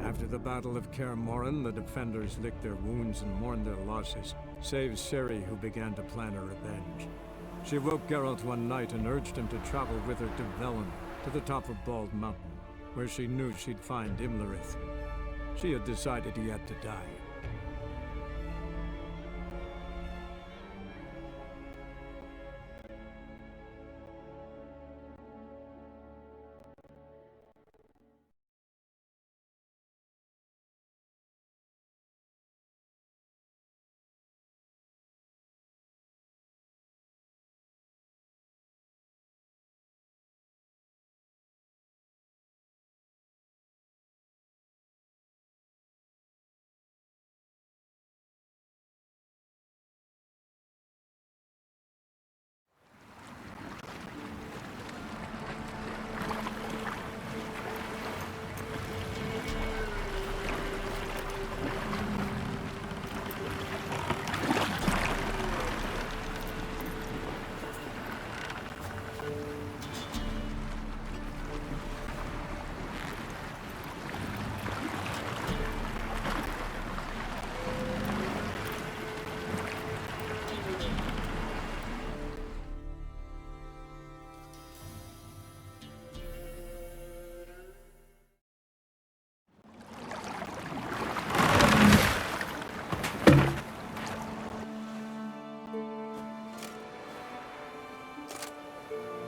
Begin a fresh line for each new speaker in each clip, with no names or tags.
After the Battle of Kaer Morhen, the defenders licked their wounds and mourned their losses, save Ciri, who began to plan her revenge. She woke Geralt one night and urged him to travel with her to Velen, to the top of Bald Mountain, where she knew she'd find Imlerith. She had decided he had to die.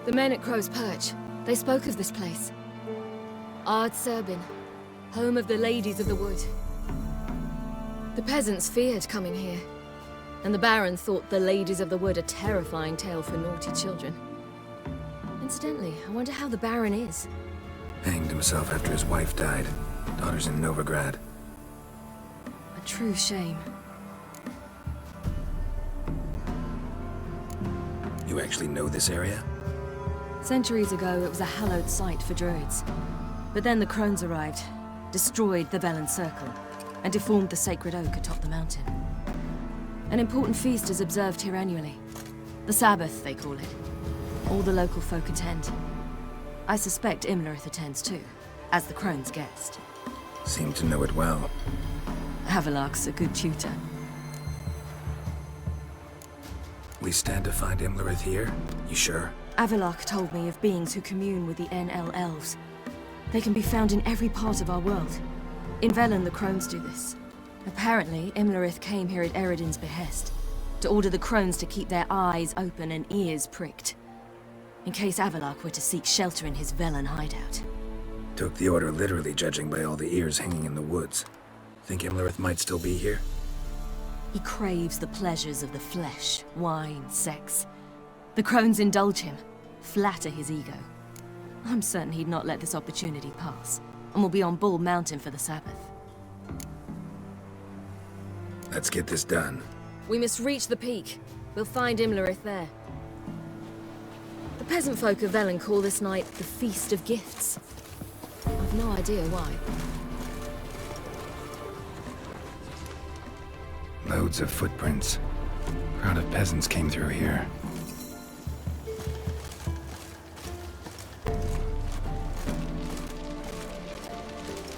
The men at Crow's Perch, they spoke of this place. Ard Serbin, home of the Ladies of the Wood. The peasants feared coming here, and the Baron thought the Ladies of the Wood a terrifying tale for naughty children. Incidentally, I wonder how the Baron is.
Hanged himself after his wife died. Daughter's in Novigrad.
A true shame.
You actually know this area?
Centuries ago, it was a hallowed site for druids. But then the Crones arrived, destroyed the Velen Circle, and deformed the sacred oak atop the mountain. An important feast is observed here annually. The Sabbath, they call it. All the local folk attend. I suspect Imlerith attends too, as the Crone's guest.
Seem to know it well.
Havelark's a good tutor.
We stand to find Imlerith here? You sure?
Avilark told me of beings who commune with the NL Elves. They can be found in every part of our world. In Velen, the Crones do this. Apparently, Imlerith came here at Eredin's behest, to order the Crones to keep their eyes open and ears pricked, in case Avilark were to seek shelter in his Velen hideout.
Took the order literally, judging by all the ears hanging in the woods. Think Imlerith might still be here?
He craves the pleasures of the flesh, wine, sex. The Crones indulge him, flatter his ego. I'm certain he'd not let this opportunity pass, and will be on Bald Mountain for the Sabbath.
Let's get this done.
We must reach the peak. We'll find Imlerith there. The peasant folk of Velen call this night the Feast of Gifts. I've no idea why.
Loads of footprints. Crowd of peasants came through here.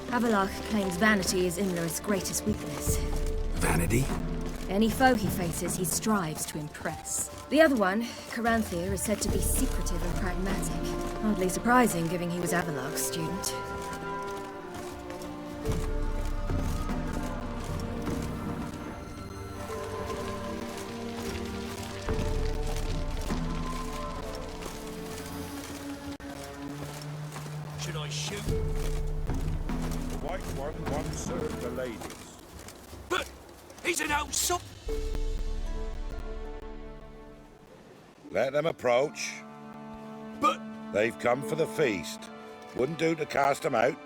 Avilark claims vanity is Imlerith's greatest weakness.
Vanity?
Any foe he faces, he strives to impress. The other one, Caranthir, is said to be secretive and pragmatic. Hardly surprising, given he was Avilark's student.
Should I shoot?
The White One once served the ladies.
But he's an old sop.
Let them approach.
But
They've come for the feast. Wouldn't do to cast them out.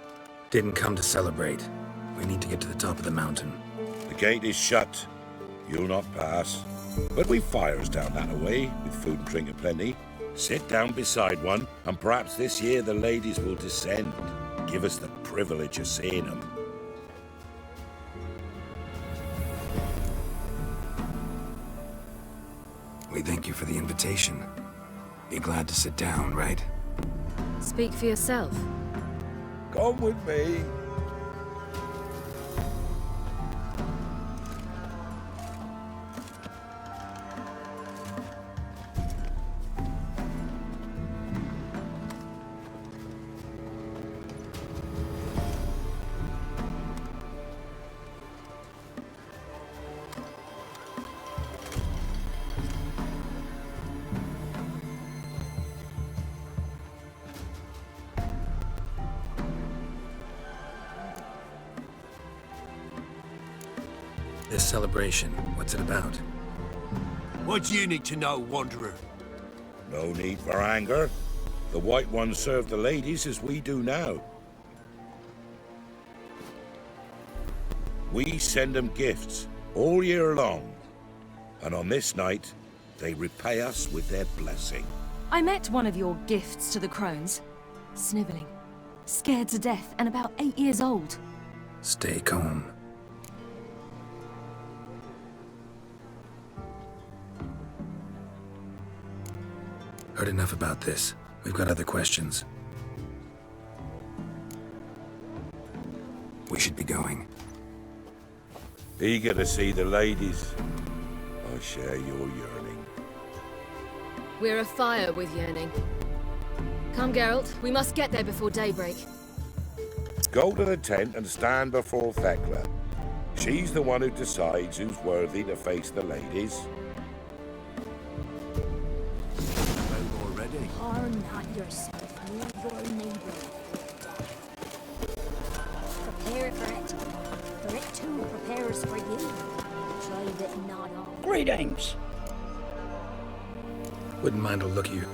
Didn't come to celebrate. We need to get to the top of the mountain.
The gate is shut. You'll not pass. But we've fires down that way, with food and drink aplenty. Sit down beside one, and perhaps this year the ladies will descend. Give us the privilege of seeing them.
We thank you for the invitation. Be glad to sit down, right?
Speak for yourself.
Come with me.
This celebration, what's it about?
What do you need to know, Wanderer?
No need for anger. The White Ones serve the ladies as we do now. We send them gifts all year long. And on this night, they repay us with their blessing.
I met one of your gifts to the crones. Sniveling. Scared to death and about 8 years old.
Stay calm. Heard enough about this. We've got other questions. We should be going.
Eager to see the ladies. I share your yearning.
We're afire with yearning. Come, Geralt. We must get there before daybreak.
Go to the tent and stand before Thekla. She's the one who decides who's worthy to face the ladies.
About already?
Harm not yourself, nor your neighbor. Prepare for it. For it too prepares for you. Drive it not on.
Greetings!
Wouldn't mind a look at you.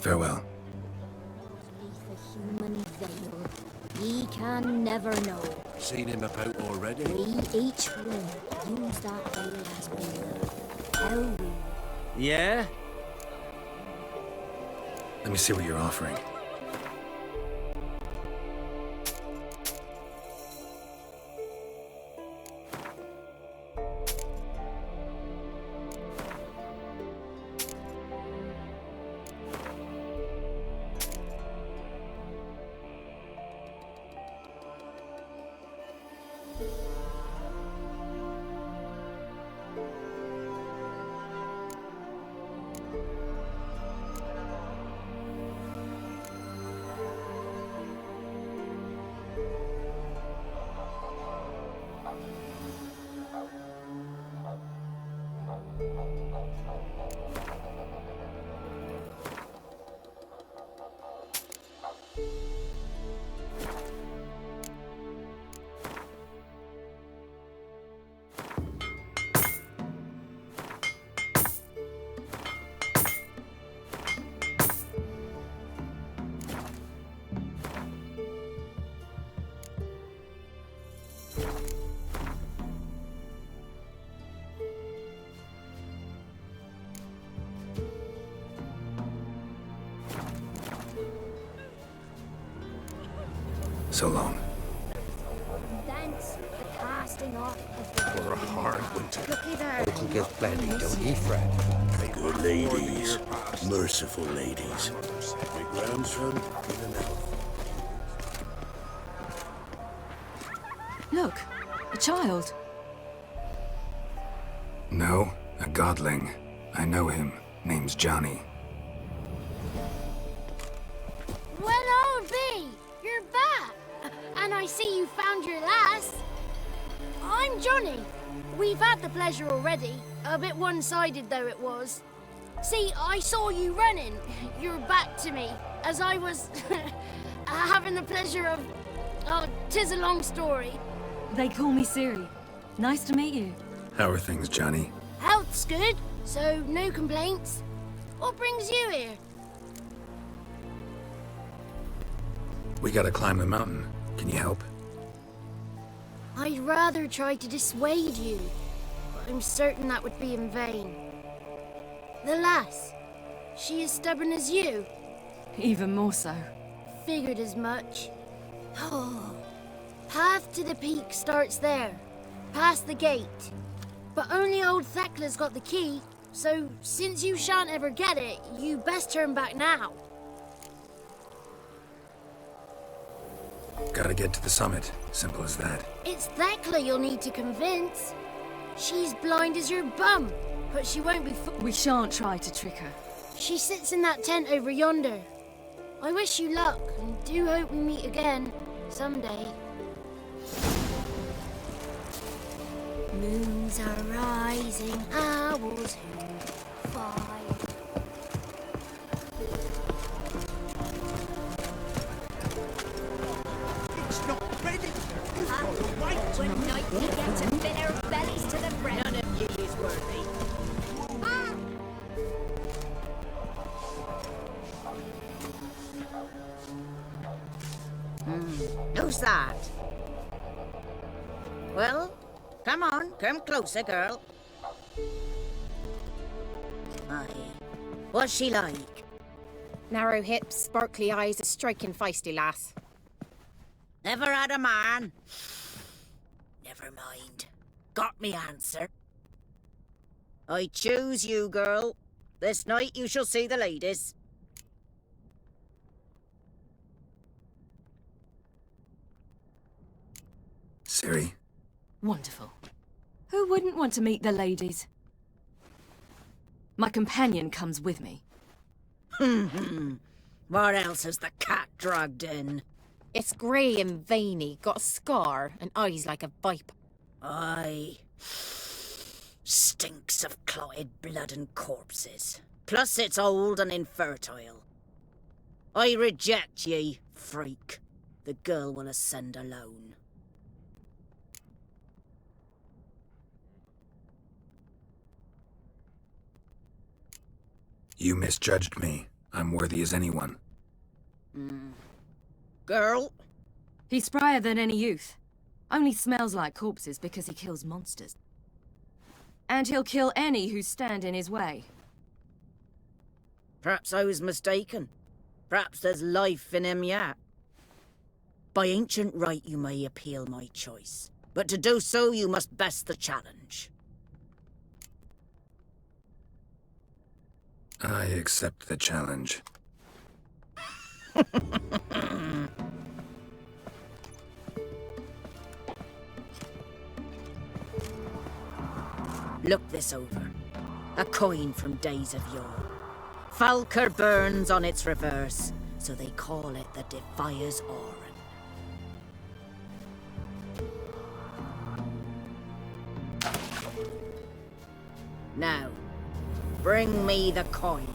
Farewell.
Beneath a human veil, ye can never know.
Seen him about already?
We each one use that veil as we will. How we will.
Yeah?
Let me see what you're offering. So long.
Thence the casting off of the
For a hard winter.
Looky there.
It'll get plenty, don't ye fret.
Good ladies, merciful ladies. My grandson in an elf.
Look, a child.
No, a godling. I know him. Name's Johnny.
Well, old B, you're back. And I see you found your lass. I'm Johnny. We've had the pleasure already. A bit one-sided though it was. See, I saw you running. Your back to me, as I was having the pleasure of... Oh, 'tis a long story.
They call me Ciri. Nice to meet you.
How are things, Johnny?
Health's good, so no complaints. What brings you here?
We gotta climb the mountain. Can you help?
I'd rather try to dissuade you, but I'm certain that would be in vain. The lass, she as stubborn as you?
Even more so.
Figured as much. Oh. Path to the peak starts there, past the gate. But only old Thekla's got the key, so since you shan't ever get it, you best turn back now.
Gotta get to the summit. Simple as that.
It's Thekla you'll need to convince. She's blind as your bum, but she won't be
We shan't try to trick her.
She sits in that tent over yonder. I wish you luck, and do hope we meet again, someday. Moons are rising, owls who fly.
It's not ready.
When night we get to fit our bellies to the bread.
None of ye is worthy. Who's that? Well, come on, come closer, girl. Aye. What's she like?
Narrow hips, sparkly eyes, a striking feisty lass.
Never had a man. Never mind. Got me answer. I choose you, girl. This night you shall see the ladies.
Ciri,
Wonderful. Who wouldn't want to meet the ladies? My companion comes with me.
What else has the cat dragged in?
It's grey and veiny, got a scar, and eyes like a viper.
Aye. Stinks of clotted blood and corpses. Plus it's old and infertile. I reject ye, freak. The girl will ascend alone.
you misjudged me. I'm worthy as anyone.
Girl?
He's sprier than any youth. Only smells like corpses because he kills monsters. And he'll kill any who stand in his way.
Perhaps I was mistaken. Perhaps there's life in him yet. By ancient right you may appeal my choice. But to do so you must best the challenge.
I accept the challenge.
Look this over. A coin from days of yore. Falker burns on its reverse, so they call it the Defier's Oran. Now, bring me the coin.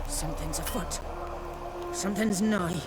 Something's afoot. Something's nigh.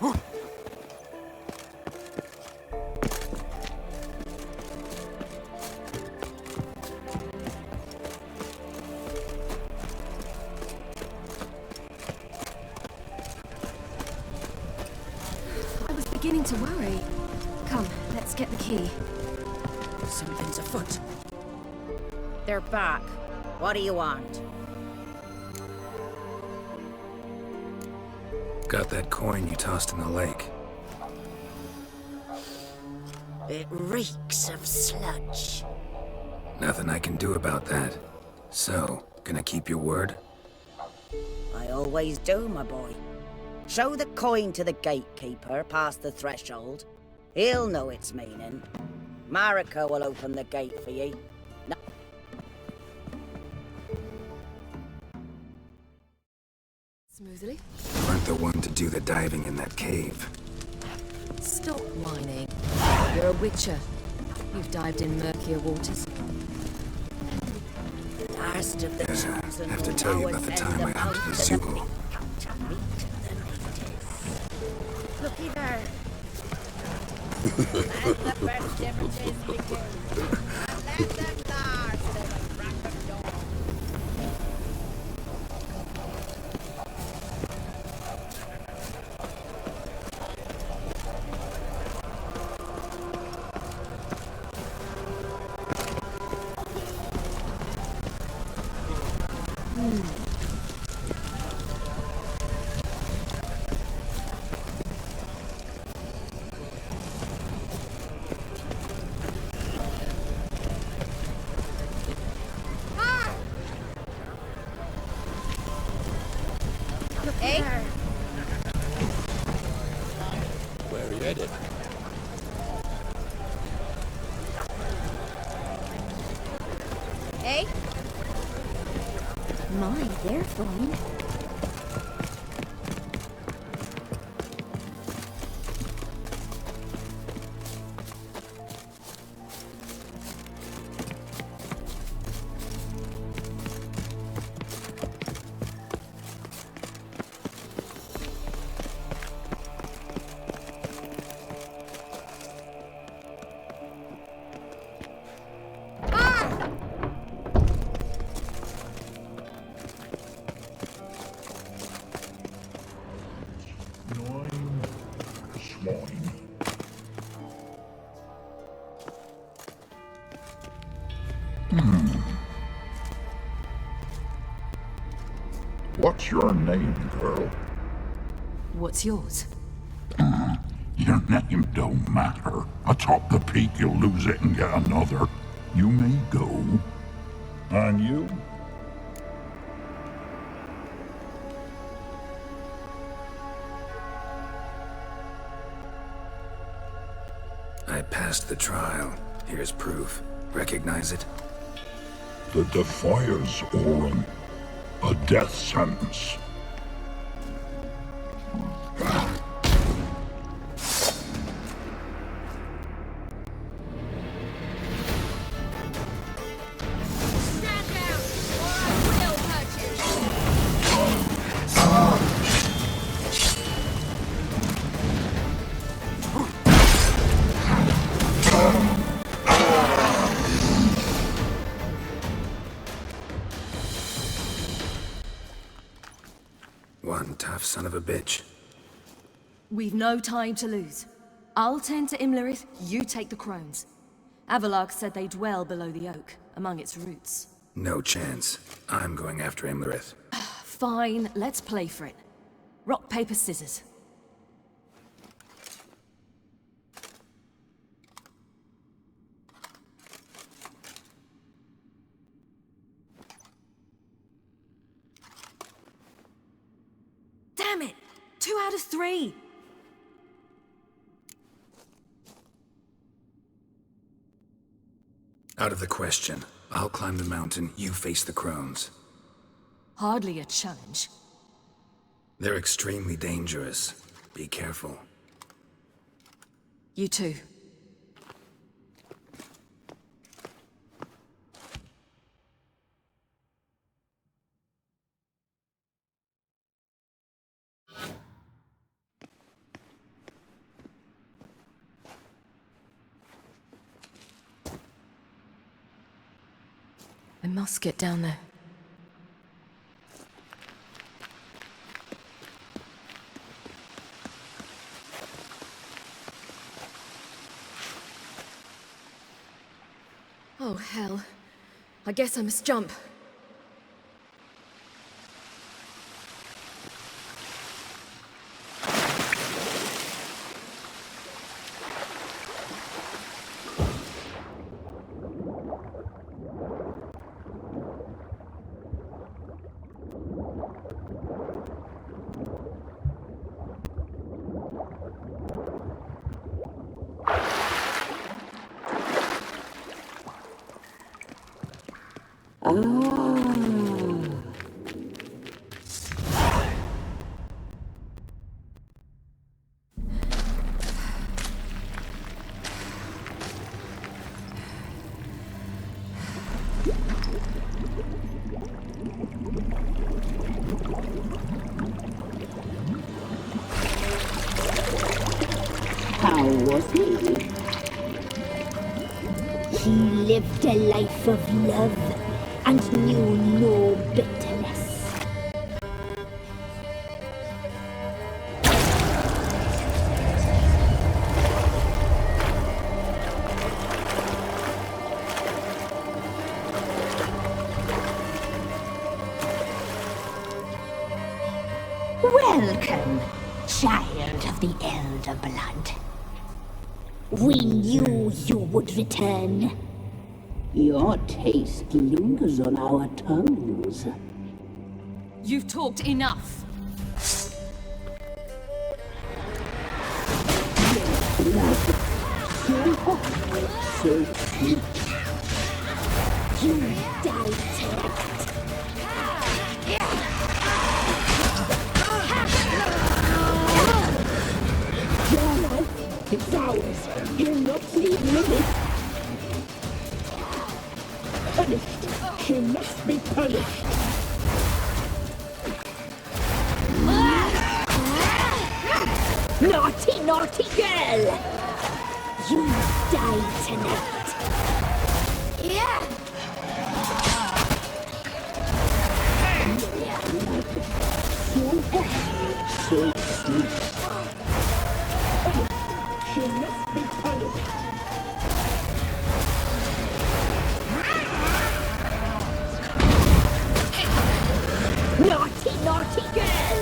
I was beginning to worry. Come, let's get the key.
Something's afoot. They're back. What do you want?
Got that coin you tossed in the lake.
It reeks of sludge.
Nothing I can do about that. So, gonna keep your word?
I always do, my boy. Show the coin to the gatekeeper past the threshold. He'll know its meaning. Marika will open the gate for ye.
Smoothly.
You weren't the one to do the diving in that cave.
Stop whining. You're a witcher. You've dived in murkier waters.
Last of the
Yes, I
chosen
have to
will
tell you
go
about the
and
time
send
I hunted
them
the
out
zoo.
to the Looky there. Let the festivities begin. And let them last till the crack of dawn.
Where are you headed?
Hey?
My, they're fine.
What's your name, girl?
What's yours?
Your name don't matter. Atop the peak, you'll lose it and get another. You may go. And you?
I passed the trial. Here's proof. Recognize it?
The Defier's Orin. A death sentence.
Stand down, or I will hurt you.
One tough son of a bitch.
We've no time to lose. I'll tend to Imlerith, you take the crones. Avalark said they dwell below the oak, among its roots.
No chance. I'm going after Imlerith.
Fine, let's play for it. Rock, paper, scissors. Damn it! 2 out of 3!
Out of the question. I'll climb the mountain, you face the crones.
Hardly a challenge.
They're extremely dangerous. Be careful.
You too. I must get down there. Oh, hell. I guess I must jump.
How was he? He lived a life of love and knew no bitterness. Welcome, child of the Elder Blood. We knew you would return. Your taste lingers on our tongues.
You've talked enough.
So hot, so sweet. You died tonight. Your life is ours. You're not leaving it. Punished. She must be punished. Naughty, naughty girl! You die tonight. Yeah! So hot, so sweet. She must be punished. Naughty, naughty girl!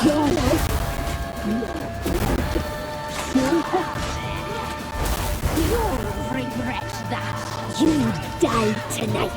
Your life. So hot. You'll regret that. You died tonight.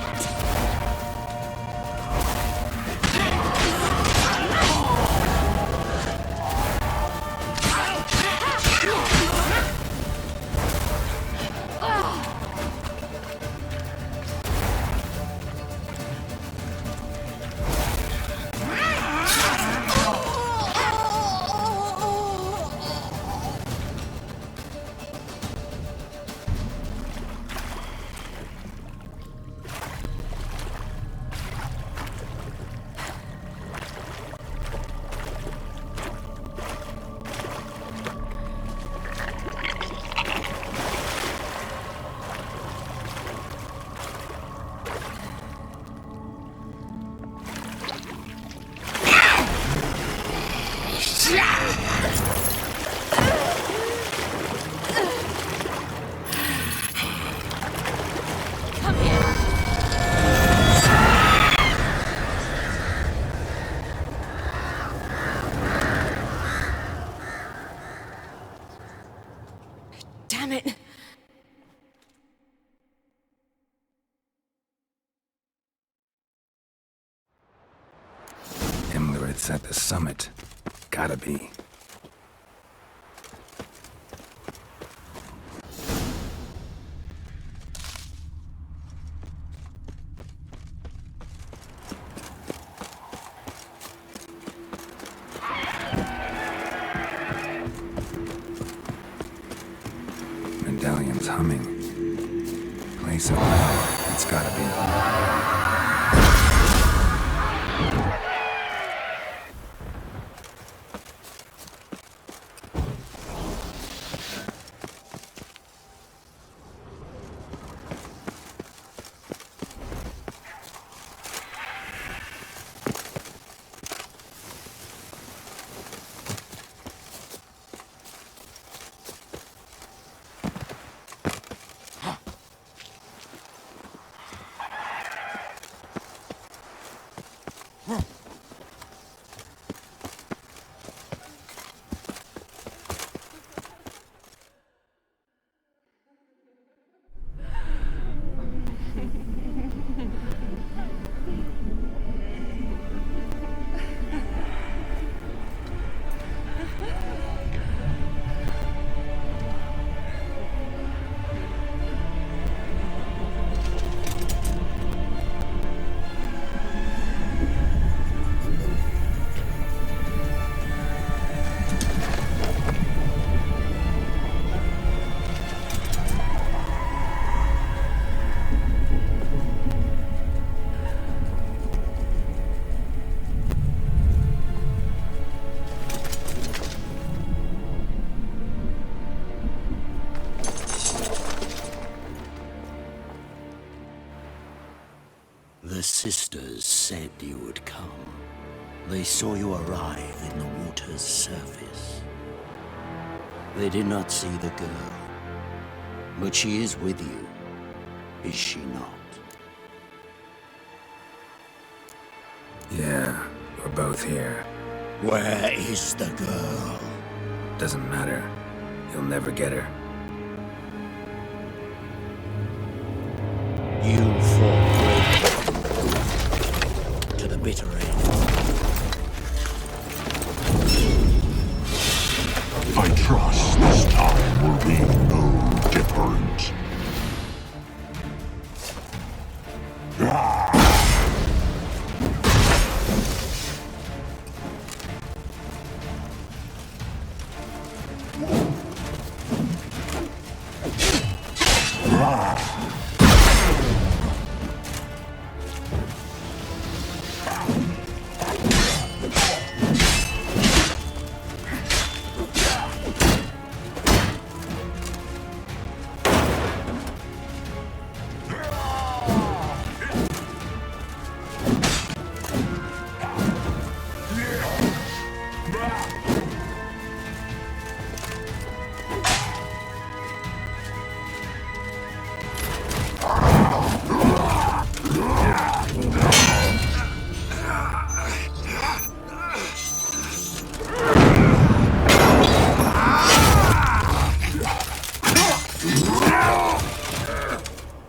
Damn it!
Imlerith's at the summit. Gotta be. Medallion's humming. Place of power. It's gotta be.
The sisters said you would come. They saw you arrive in the water's surface. They did not see the girl. But she is with you, is she not?
Yeah, we're both here.
Where is the girl?
Doesn't matter. You'll never get her.
You fought bravely to the bitter end.
I trust this time will be no different.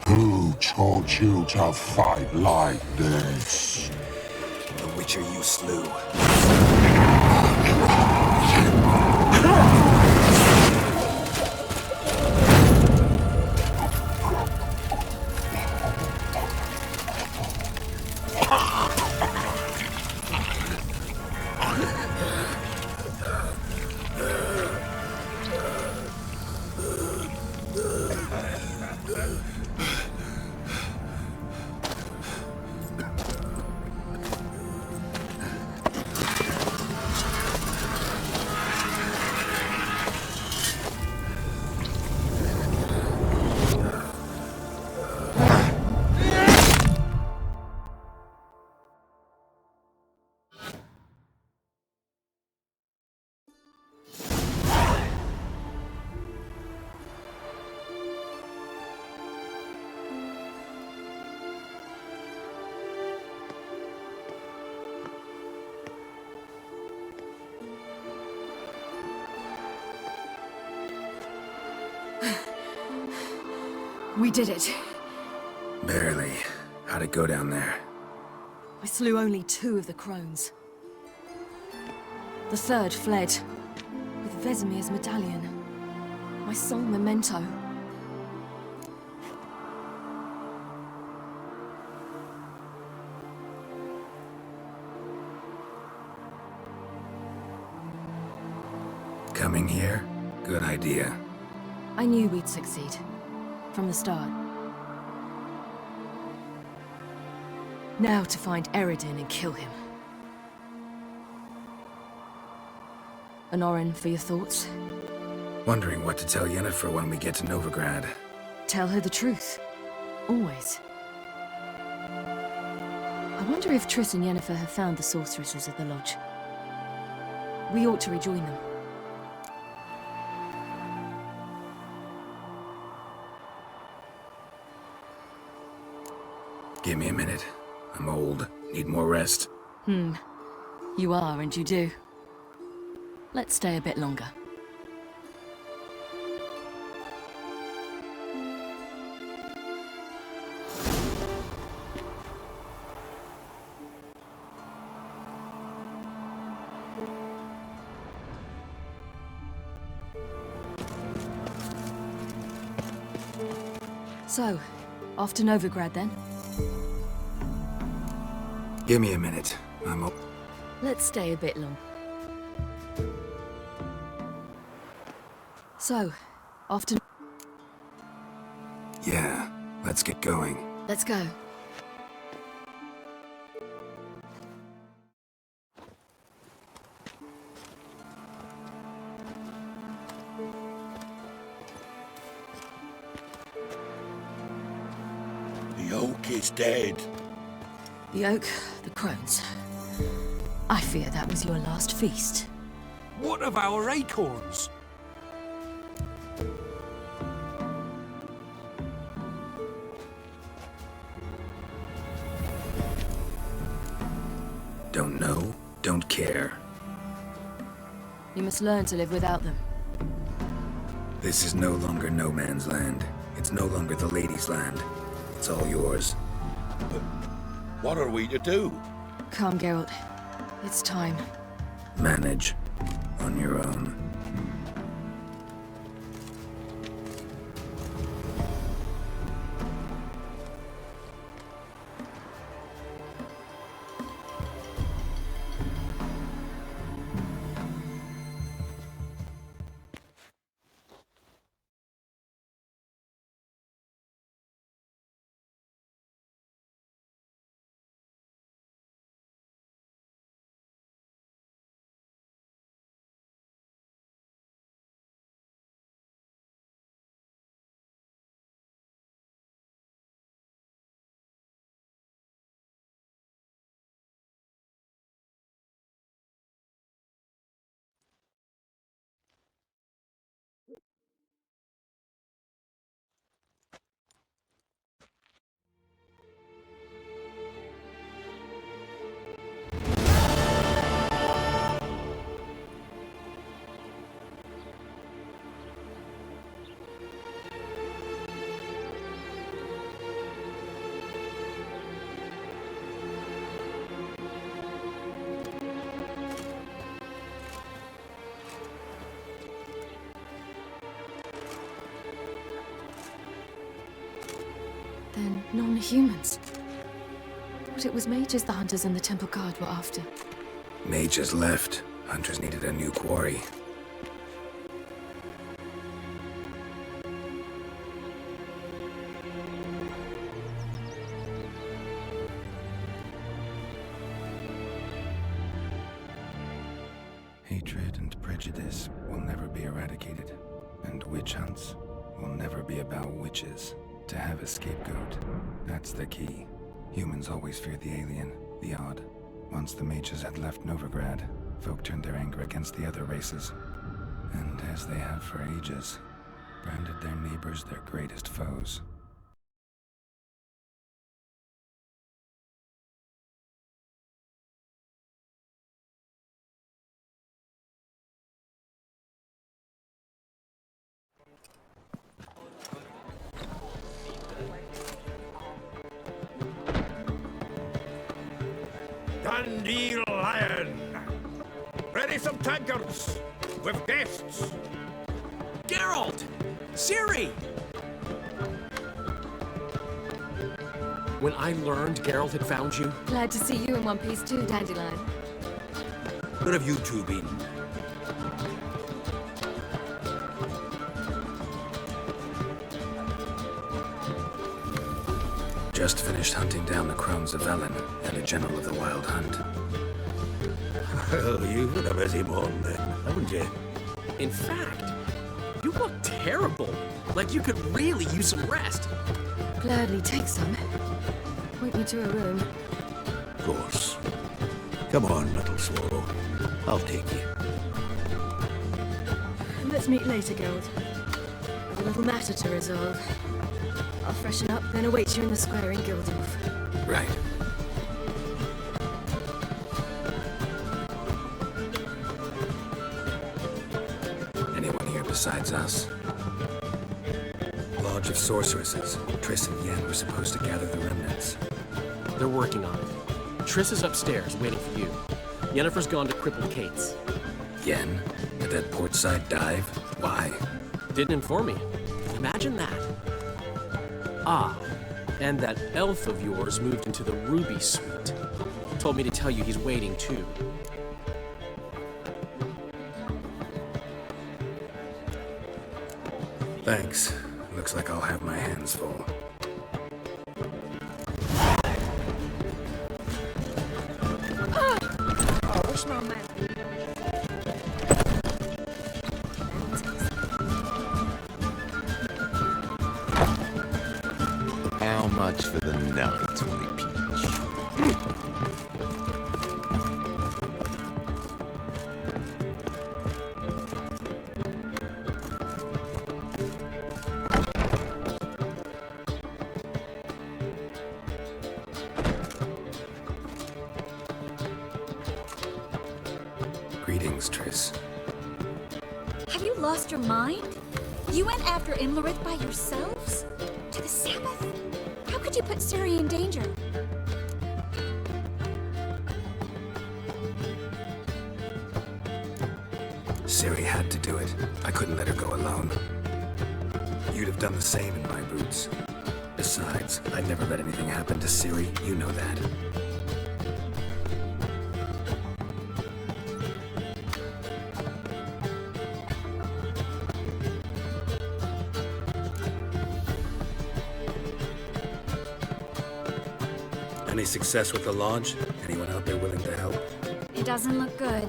Who taught you to fight like this?
The Witcher you slew.
We did it.
Barely. How'd it go down there?
I slew only 2 of the crones. The third fled, with Vesemir's medallion. My sole memento.
Coming here? Good idea.
I knew we'd succeed. From the start. Now to find Eredin and kill him. Honorin, for your thoughts?
Wondering what to tell Yennefer when we get to Novigrad.
Tell her the truth. Always. I wonder if Triss and Yennefer have found the sorceresses at the lodge. We ought to rejoin them.
Give me a minute. I'm old. Need more rest.
You are, and you do. Let's stay a bit longer. So, off to Novigrad then?
Give me a minute. I'm up.
Let's stay a bit long. So, off to...
Yeah, let's get going.
Let's go.
The oak is dead.
The oak, the crones. I fear that was your last feast.
What of our acorns?
Don't know, don't care.
You must learn to live without them.
This is no longer no man's land. It's no longer the lady's land. It's all yours.
But what are we to do?
Come, Geralt. It's time.
Manage. On your own.
Then non-humans. But it was mages the hunters and the temple guard were after.
Mages left. Hunters needed a new quarry. Hatred and prejudice will never be eradicated. And witch hunts will never be about witches. To have a scapegoat, that's the key. Humans always feared the alien, the odd. Once the mages had left Novigrad, folk turned their anger against the other races. And as they have for ages, branded their neighbors their greatest foes.
Dandelion! Ready some tankards with guests! Geralt! Ciri! When I learned Geralt had found you...
Glad to see you in one piece too, Dandelion.
Where have you two been?
Just finished hunting down the crones of Velen and a general of the Wild Hunt.
Well, you've had a busy morning then, haven't you? In fact, you look terrible. Like you could really use some rest.
Gladly take some. Point me to a room.
Of course. Come on, little swallow. I'll take you.
Let's meet later, Geralt. I've a little matter to resolve. I'll freshen up, then await you in the square in Gildorf.
Right. besides us. Lodge of Sorceresses. Triss and Yen were supposed to gather the remnants.
They're working on it. Triss is upstairs, waiting for you. Yennefer's gone to cripple Kate's.
Yen? At that portside dive? Why?
Didn't inform me. Imagine that. Ah, and that elf of yours moved into the Ruby Suite. Told me to tell you he's waiting too.
Thanks. Looks like I'll have my hands full.
How much for the night, Willie Peach?
Greetings, Triss.
Have you lost your mind? You went after Imlerith by yourselves? To the Sabbath? How could you put Ciri in danger?
Ciri had to do it. I couldn't let her go alone. You'd have done the same in my boots. Besides, I'd never let anything happen to Ciri. You know that. Any success with the Lodge? Anyone out there willing to help?
It doesn't look good.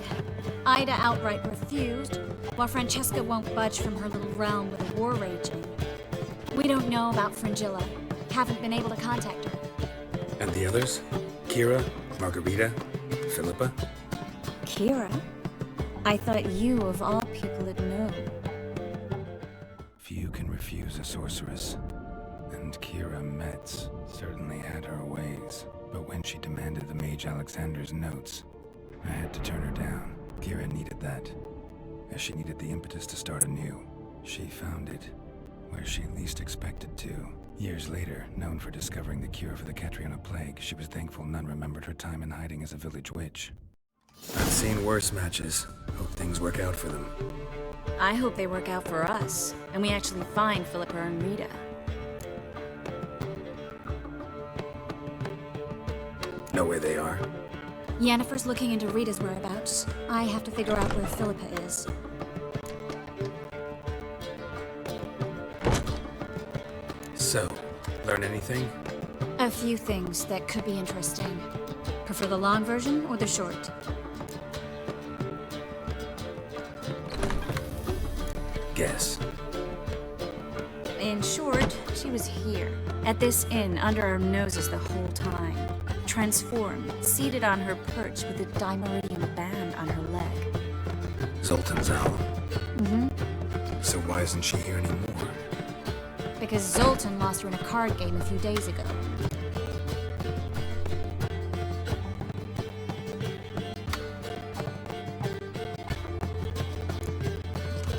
Ida outright refused, while Francesca won't budge from her little realm with a war raging. We don't know about Fringilla. Haven't been able to contact her.
And the others? Kira? Margarita? Philippa?
Kira? I thought you, of all people, had known.
Few can refuse a sorceress. And Kira Metz certainly had her ways. But when she demanded the Mage Alexander's notes, I had to turn her down. Kira needed that, as she needed the impetus to start anew. She found it where she least expected to. Years later, known for discovering the cure for the Catriona plague, she was thankful none remembered her time in hiding as a village witch. I've seen worse matches. Hope things work out for them.
I hope they work out for us, and we actually find Philippa and Rita.
Know where they are?
Yennefer's looking into Rita's whereabouts. I have to figure out where Philippa is.
So, learn anything?
A few things that could be interesting. Prefer the long version or the short?
Guess.
In short, she was here, at this inn, under our noses the whole time. Transformed, seated on her perch with a Dimeridian band on her leg.
Zoltan's owl?
Mm-hmm.
So why isn't she here anymore?
Because Zoltan lost her in a card game a few days ago.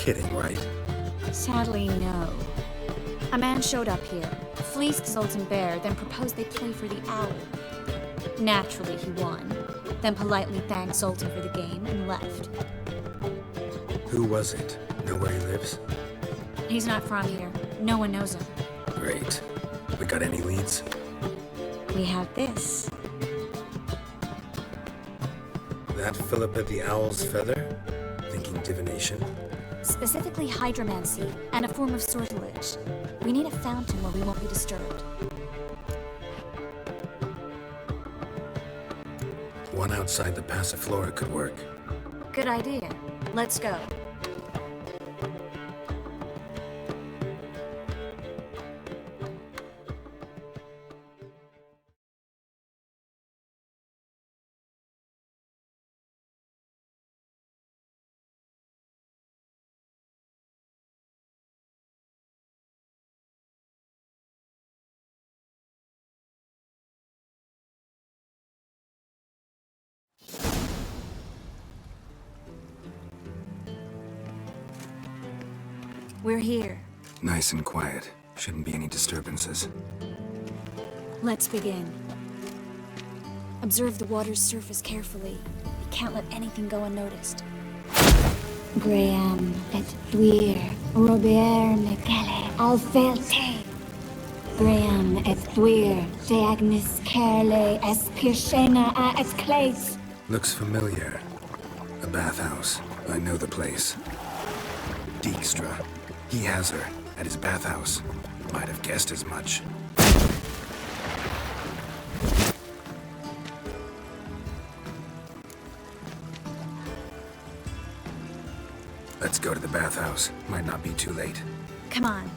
Kidding, right?
Sadly, no. A man showed up here, fleeced Zoltan bare, then proposed they play for the owl. Naturally, he won, then politely thanked Zoltan for the game and left.
Who was it? Know where he lives?
He's not from here. No one knows him.
Great. We got any leads?
We have this.
That Philippa the Owl's feather? Thinking divination?
Specifically hydromancy and a form of sortilege. We need a fountain where we won't be disturbed.
One outside the Passiflora could work.
Good idea. Let's go. We're here.
Nice and quiet. Shouldn't be any disturbances.
Let's begin. Observe the water's surface carefully. You can't let anything go unnoticed.
Graham et thuir, Robert Micele, Alfelte. Graham et thuir, de agnis kerle, es pirshena a et clays.
Looks familiar. A bathhouse. I know the place. Dijkstra. He has her at his bathhouse. Might have guessed as much. Let's go to the bathhouse. Might not be too late.
Come on.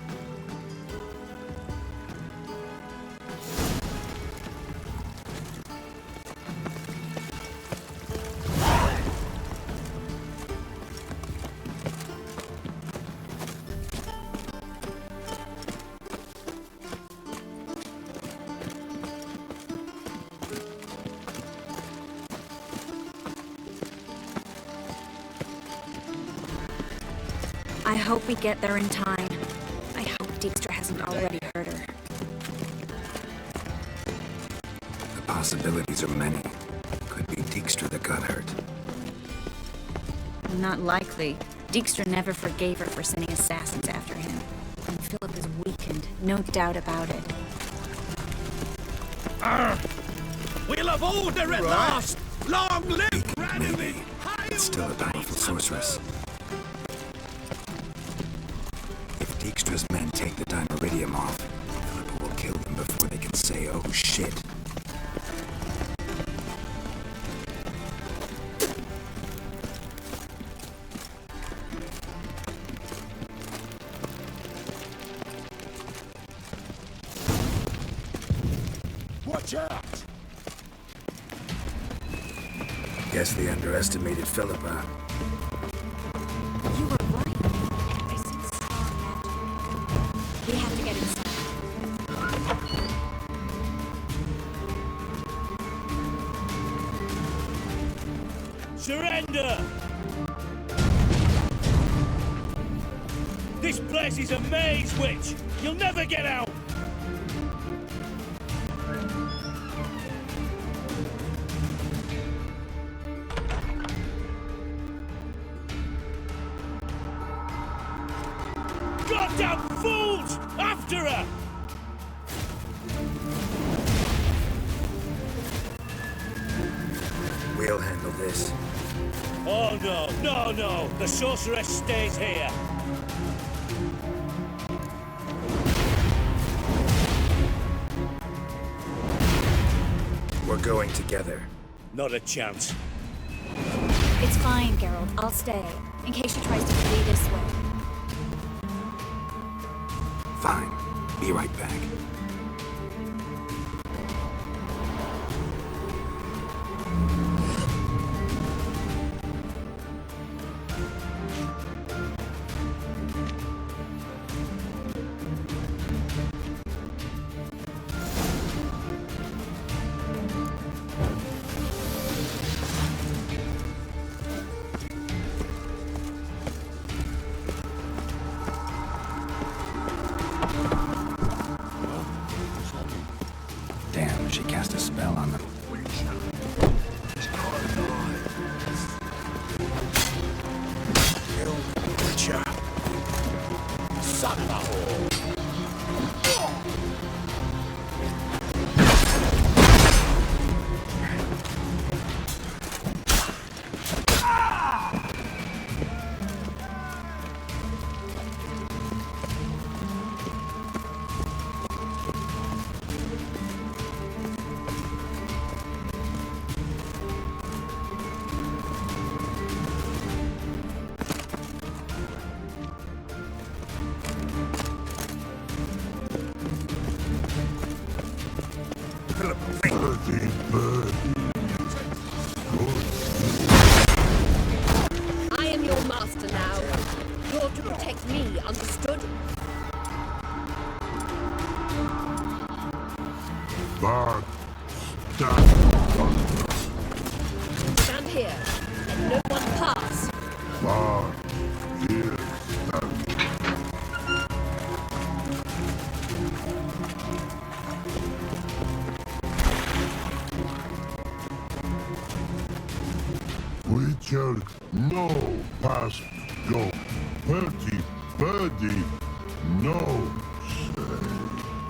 I hope we get there in time. I hope Dijkstra hasn't already hurt her.
The possibilities are many. Could be Dijkstra that got hurt.
Not likely. Dijkstra never forgave her for sending assassins after him. And Philip is weakened, no doubt about it.
We'll have order at last! Long live
Maybe. It's still a powerful sorceress. If Dijkstra's men take the Dinaridium off, Philippa will kill them before they can say, oh shit.
Watch out!
Guess they underestimated Philippa.
You were right. I see strong magic. We have to get inside.
Surrender! This place is a maze, witch! You'll never get out! Goddamn fools! After her!
We'll handle this.
Oh no, no, no! The sorceress stays here!
We're going together.
Not a chance.
It's fine, Geralt. I'll stay, in case she tries to flee this way.
Fine. Be right back. Damn, she cast a spell on them.
Kill Witcher. Son of a whore.
I am your master now. You're to protect me, understood?
Bard.
Stand here. Let no one pass.
Bard. Witcher, no, past go. Bertie, birdie, no, say.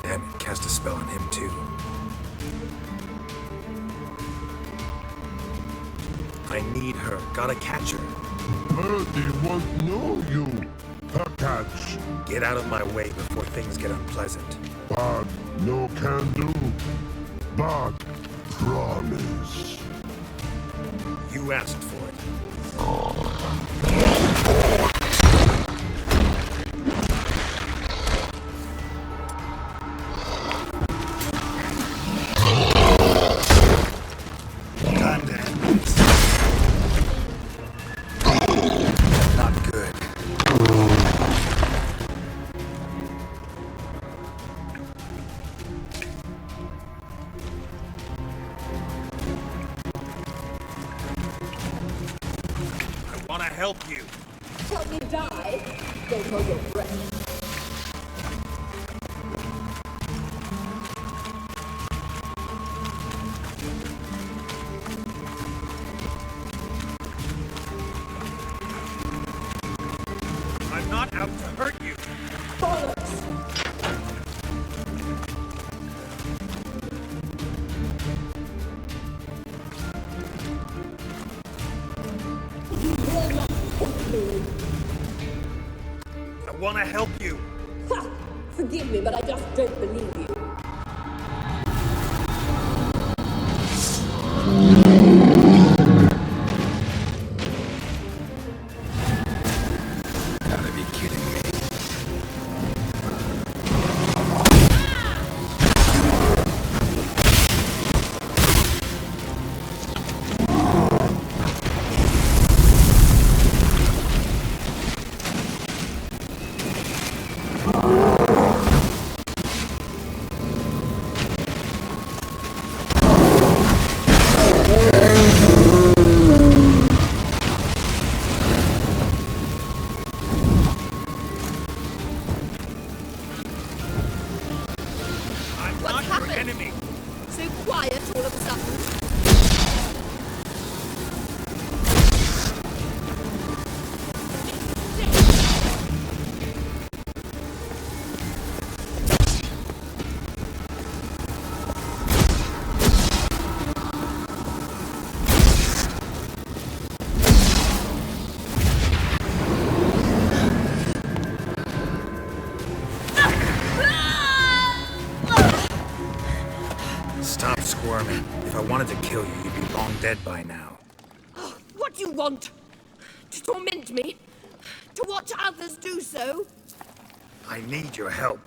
Damn it, cast a spell on him too. I need her. Gotta catch her.
Birdie won't know you. Catch.
Get out of my way before things get unpleasant.
Bad, no can do. Bad, promise.
You asked for it. Time to end this. Not good. I want to help you.
Help me die? Don't hold your breath.
I'm not out to hurt you. I want to help you.
Ha! Forgive me, but I just don't believe you.
Gotta be kidding me.
What's happened? So quiet all of a sudden.
Stop squirming. If I wanted to kill you, you'd be long dead by now.
What do you want? To torment me? To watch others do so?
I need your help.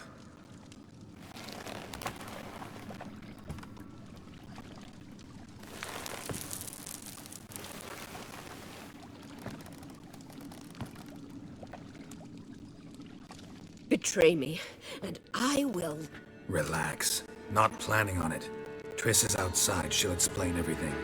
Betray me, and I will.
Relax. Not planning on it. Triss is outside. She'll explain everything.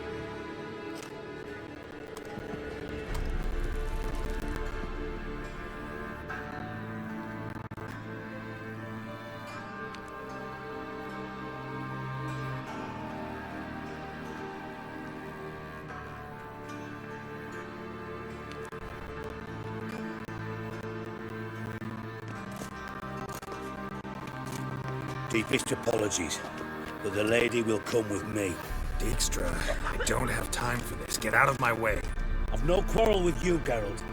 Deepest apologies, but the lady will come with me.
Dijkstra, I don't have time for this. Get out of my way.
I've no quarrel with you, Geralt,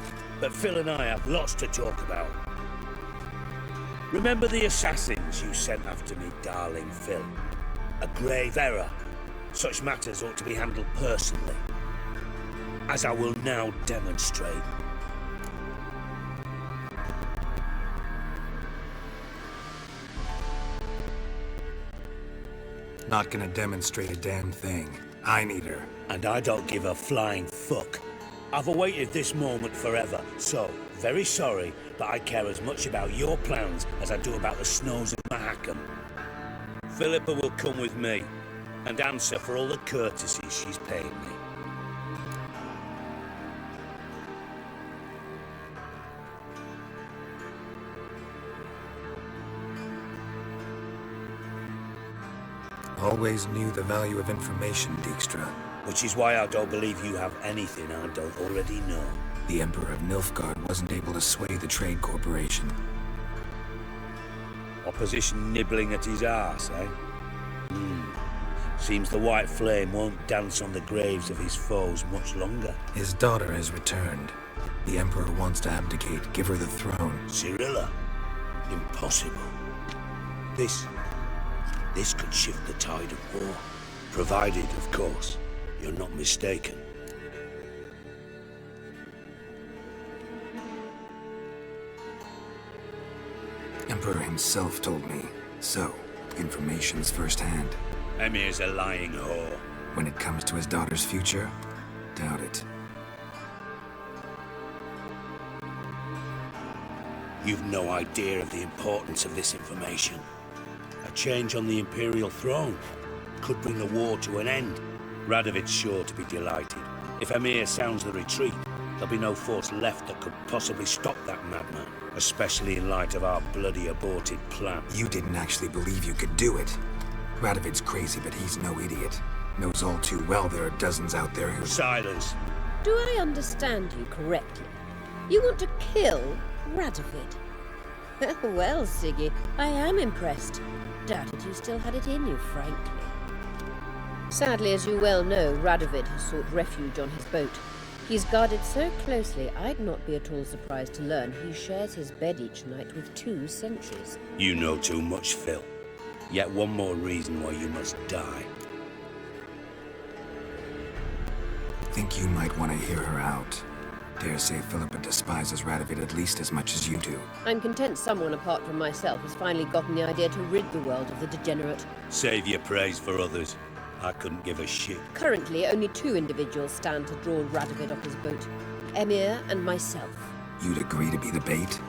but Phil and I have lots to talk about. Remember the assassins you sent after me, darling Phil? A grave error. Such matters ought to be handled personally, as I will now demonstrate.
Not gonna demonstrate a damn thing. I need her.
And I don't give a flying fuck. I've awaited this moment forever, so, very sorry, but I care as much about your plans as I do about the snows of Mahakam. Philippa will come with me, and answer for all the courtesies she's paid me.
Always knew the value of information, Dijkstra.
Which is why I don't believe you have anything I don't already know.
The Emperor of Nilfgaard wasn't able to sway the Trade Corporation.
Opposition nibbling at his arse, eh? Seems the White Flame won't dance on the graves of his foes much longer.
His daughter has returned. The Emperor wants to abdicate, give her the throne.
Cirilla? Impossible. This could shift the tide of war. Provided, of course, you're not mistaken.
Emperor himself told me. So, information's firsthand.
Emir's a lying whore.
When it comes to his daughter's future, doubt it.
You've no idea of the importance of this information. A change on the Imperial throne could bring the war to an end. Radovid's sure to be delighted. If Emir sounds the retreat, there'll be no force left that could possibly stop that madman, especially in light of our bloody aborted plan.
You didn't actually believe you could do it. Radovid's crazy, but he's no idiot. Knows all too well there are dozens out there who—
Silence!
Do I understand you correctly? You want to kill Radovid? Well, Siggy, I am impressed. Doubted you still had it in you, frankly. Sadly, as you well know, Radovid has sought refuge on his boat. He's guarded so closely, I'd not be at all surprised to learn he shares his bed each night with 2 sentries.
You know too much, Phil. Yet one more reason why you must die.
Think you might want to hear her out. Dare say Philippa despises Radovid at least as much as you do.
I'm content someone apart from myself has finally gotten the idea to rid the world of the degenerate.
Save your praise for others. I couldn't give a shit.
Currently, only 2 individuals stand to draw Radovid off his boat. Emir and myself.
You'd agree to be the bait?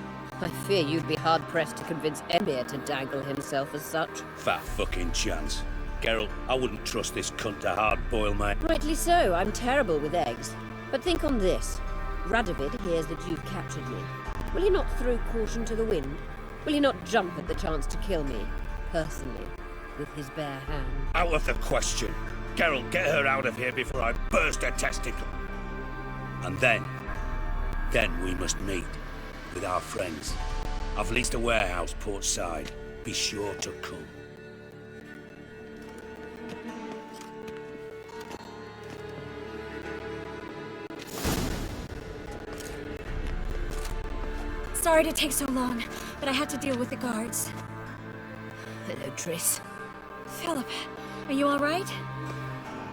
I fear you'd be hard-pressed to convince Emir to dangle himself as such.
Fat fucking chance. Geralt, I wouldn't trust this cunt to hard-boil my—
Rightly so, I'm terrible with eggs. But think on this. Radovid hears that you've captured me. Will he not throw caution to the wind? Will he not jump at the chance to kill me, personally, with his bare hand?
Out of the question. Geralt, get her out of here before I burst her testicle. And then we must meet with our friends. I've leased a warehouse port side. Be sure to come.
Sorry to take so long, but I had to deal with the guards.
Hello, Triss.
Philip, are you all right?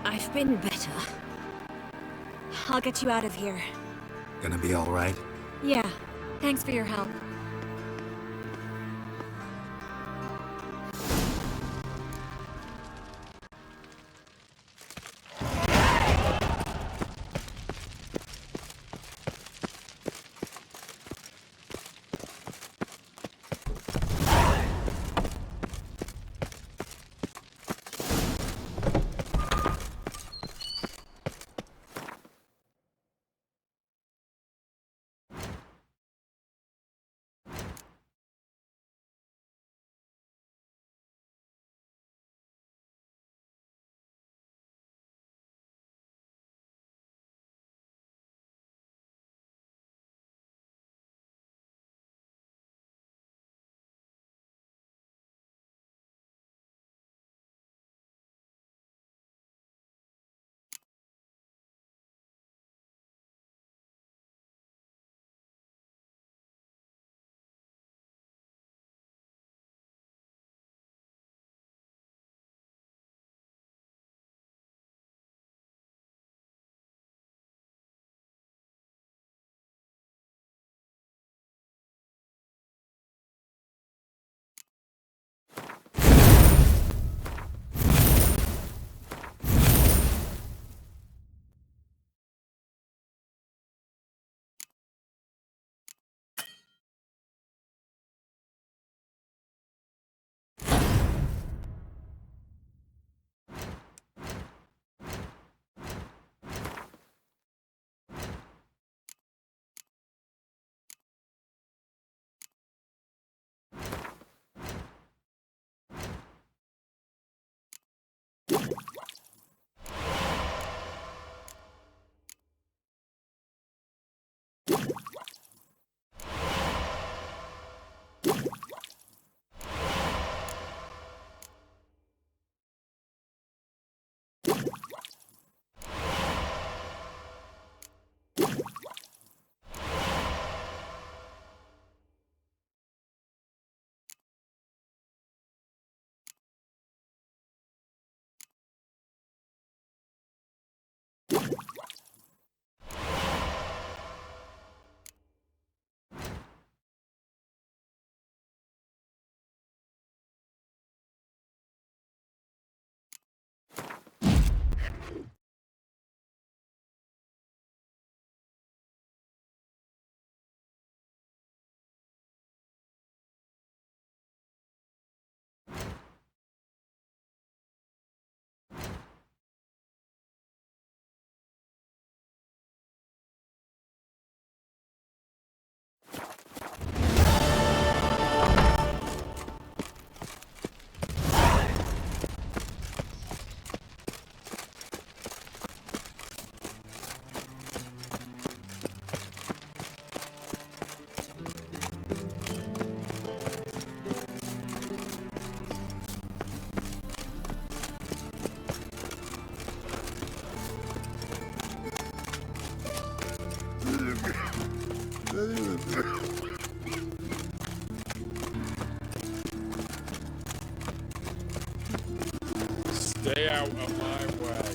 I've been better.
I'll get you out of here.
Gonna be all right?
Yeah, thanks for your help.
out of my way.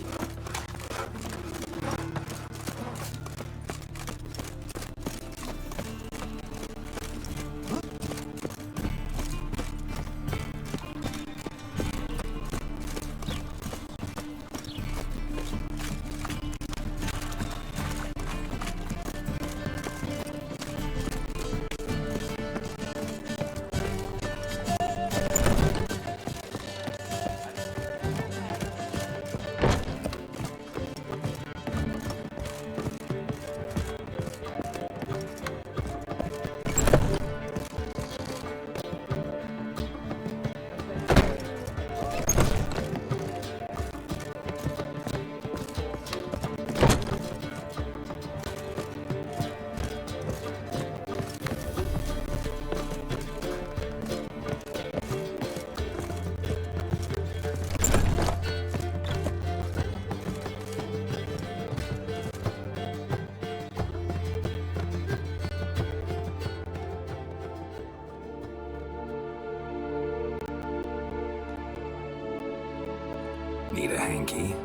Need a hanky?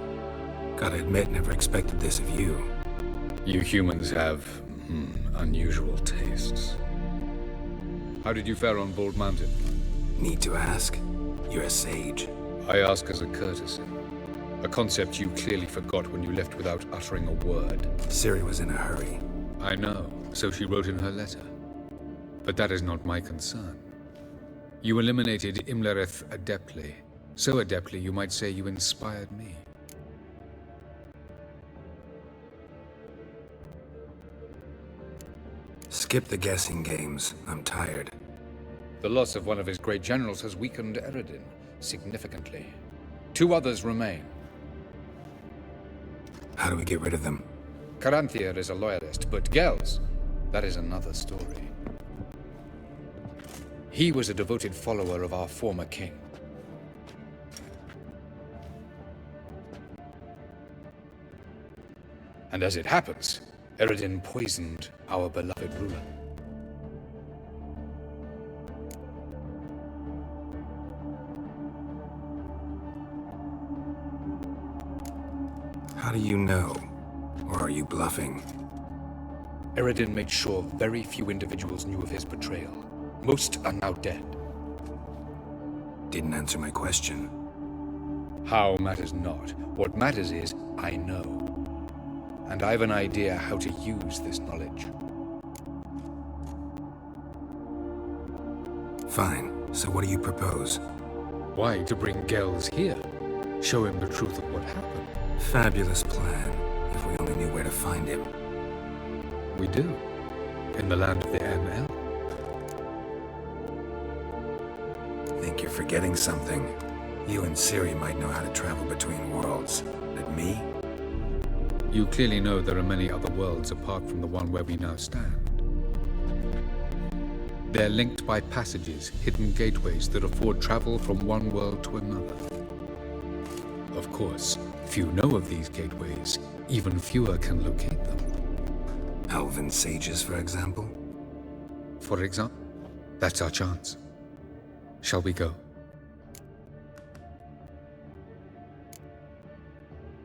Gotta admit, never expected this of you.
You humans have, unusual tastes. How did you fare on Bald Mountain?
Need to ask? You're a sage.
I ask as a courtesy. A concept you clearly forgot when you left without uttering a word.
Ciri was in a hurry.
I know, so she wrote in her letter. But that is not my concern. You eliminated Imlerith adeptly. So adeptly, you might say you inspired me.
Skip the guessing games. I'm tired.
The loss of one of his great generals has weakened Eredin significantly. 2 others remain.
How do we get rid of them?
Caranthir is a loyalist, but Gels, that is another story. He was a devoted follower of our former king. And as it happens, Eredin poisoned our beloved ruler.
How do you know? Or are you bluffing?
Eredin made sure very few individuals knew of his betrayal. Most are now dead.
Didn't answer my question.
How matters not. What matters is, I know. And I've an idea how to use this knowledge.
Fine. So what do you propose?
Why, to bring Gels here. Show him the truth of what happened.
Fabulous plan, if we only knew where to find him.
We do. In the land of the NL.
Think you're forgetting something. You and Ciri might know how to travel between worlds. But me?
You clearly know there are many other worlds apart from the one where we now stand. They're linked by passages, hidden gateways that afford travel from one world to another. Of course, few know of these gateways. Even fewer can locate them.
Elven sages, for example?
For example? That's our chance. Shall we go?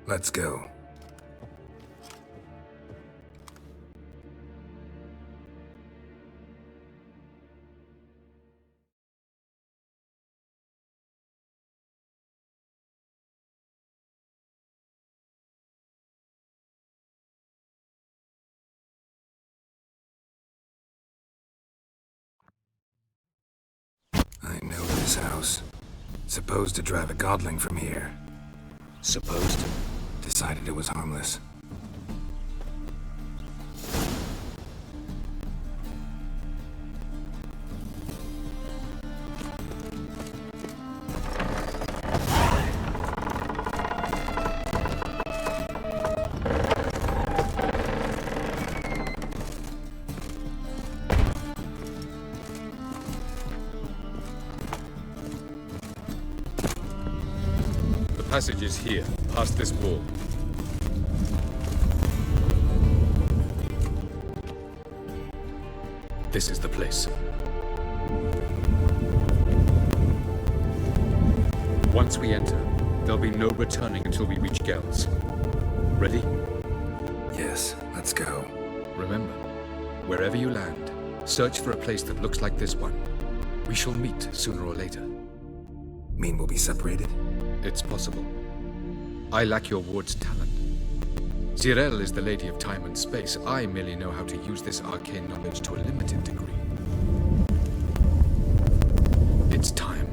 Let's go. I know this house. Supposed to drive a godling from here.
Supposed to?
Decided it was harmless.
The passage is here, past this wall. This is the place. Once we enter, There'll be no returning until we reach Gels. Ready?
Yes, let's go.
Remember, wherever you land, search for a place that looks like this one. We shall meet sooner or later.
Mean we'll be separated?
It's possible. I lack your ward's talent. Zirel is the Lady of Time and Space. I merely know how to use this arcane knowledge to a limited degree. It's time.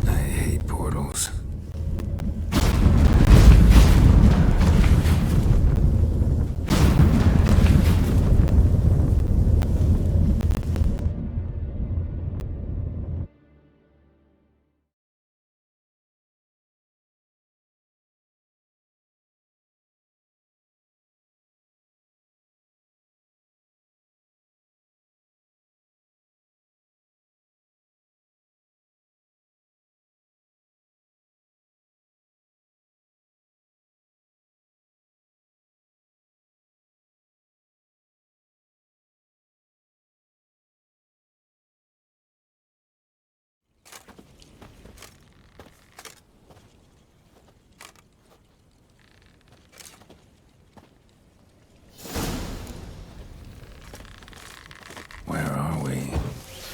I hate portals. Where are we?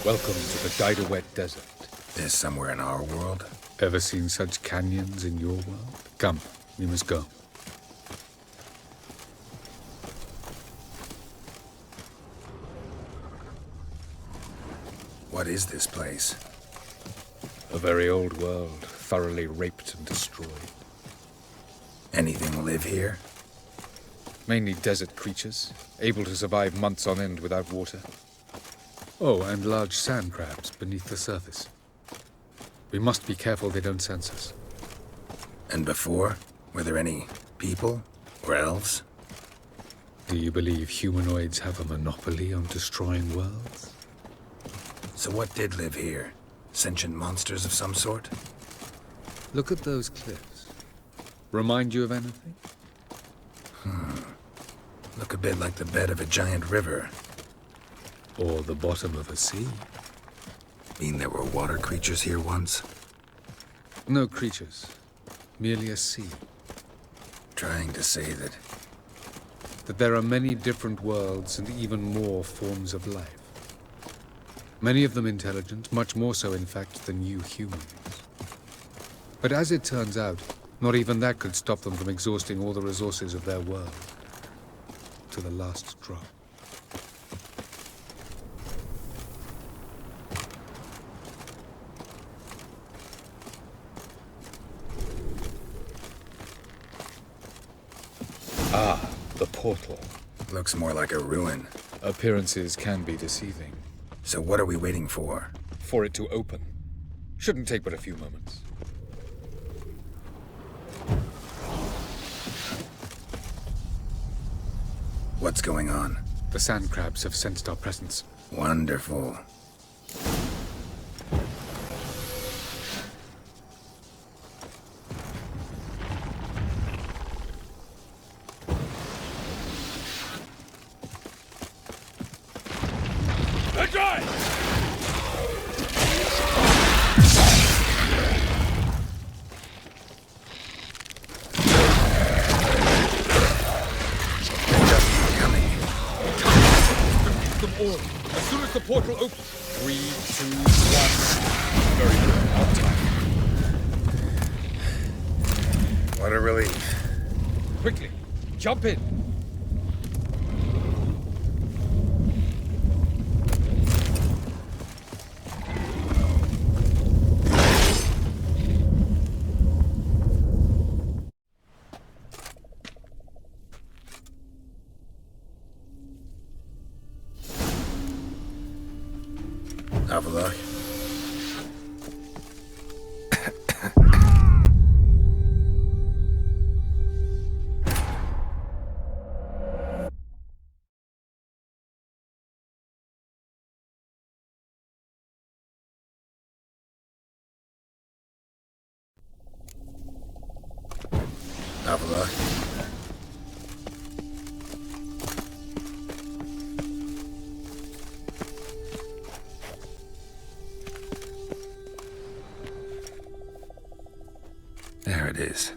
Welcome to the Didawet Desert.
This somewhere in our world?
Ever seen such canyons in your world? Come, we must go.
What is this place?
A very old world, thoroughly raped and destroyed.
Anything live here?
Mainly desert creatures, able to survive months on end without water. Oh, and large sand crabs beneath the surface. We must be careful they don't sense us.
And before? Were there any people? Or elves?
Do you believe humanoids have a monopoly on destroying worlds?
So what did live here? Sentient monsters of some sort?
Look at those cliffs. Remind you of anything?
Look a bit like the bed of a giant river.
Or the bottom of a sea.
Mean there were water creatures here once?
No creatures. Merely a sea.
Trying to say that
there are many different worlds and even more forms of life. Many of them intelligent, much more so in fact than you humans. But as it turns out, not even that could stop them from exhausting all the resources of their world. To the last drop. Ah, the portal.
looks more like a ruin.
Appearances can be deceiving.
So what are we waiting for?
For it to open. Shouldn't take but a few moments.
What's going on?
The sand crabs have sensed our presence.
Wonderful.
As soon as the portal opens. 3, 2, 1. Very good. On time.
What a relief.
Quickly, jump in.
Have a look. Have a look. it is.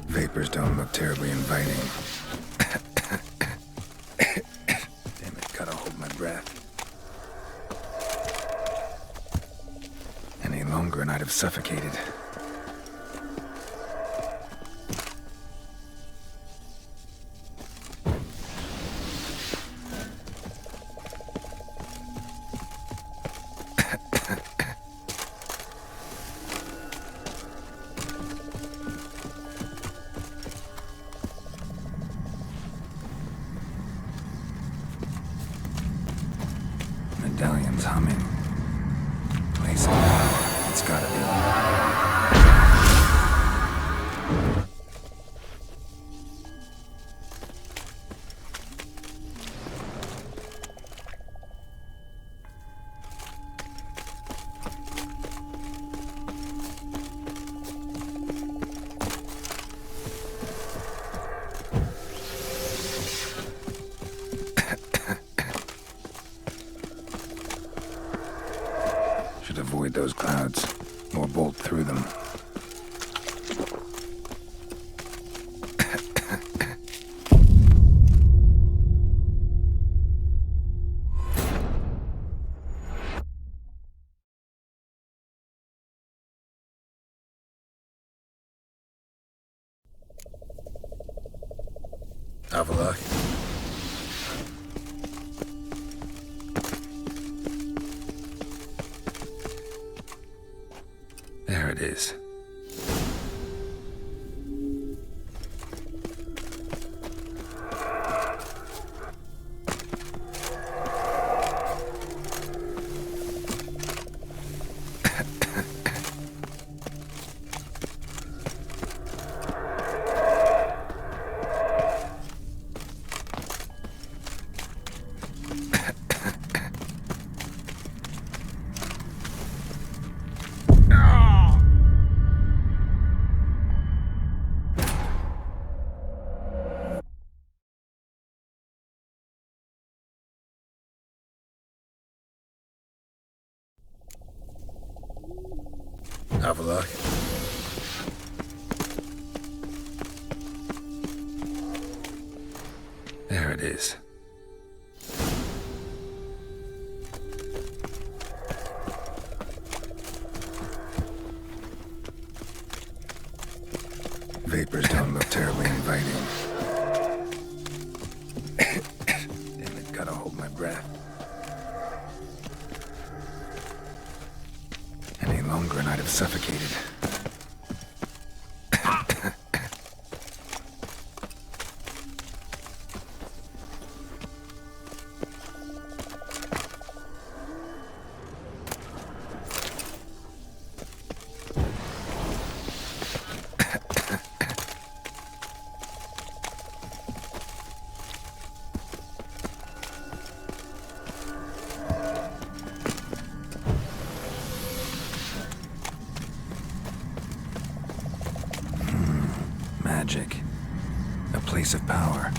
Vapors don't look terribly inviting. Damn it, gotta hold my breath. Any longer and I'd have suffocated. Medallion's humming. Place of power. It's gotta be. Should avoid those clouds, or bolt through them. Avila. There it is. Avila. There it is. Vapors don't look terribly inviting. Damn it, gotta hold my breath. Any longer and I'd have suffocated. Magic. A place of power.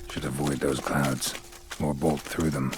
Should avoid those clouds, or bolt through them.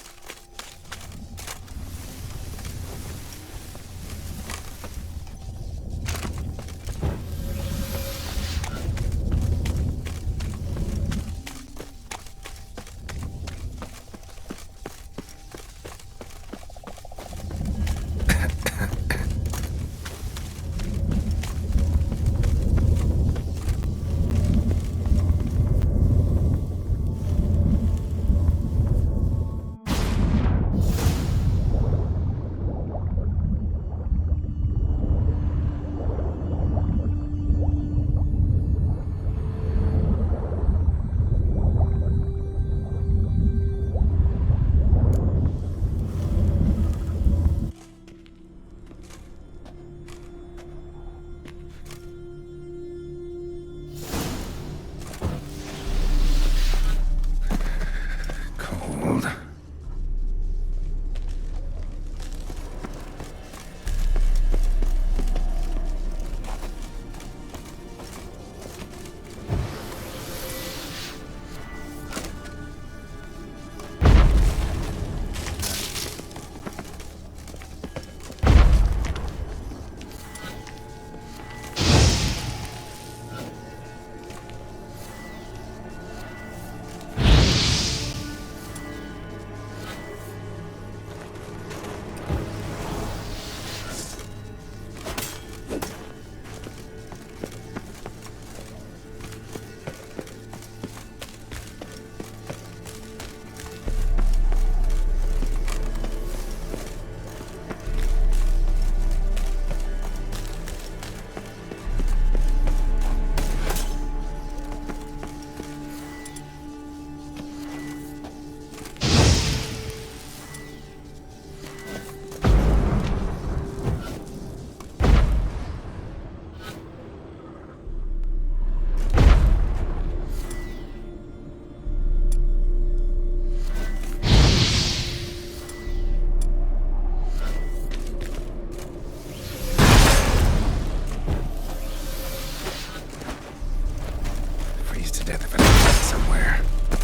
freeze to death if I don't get somewhere.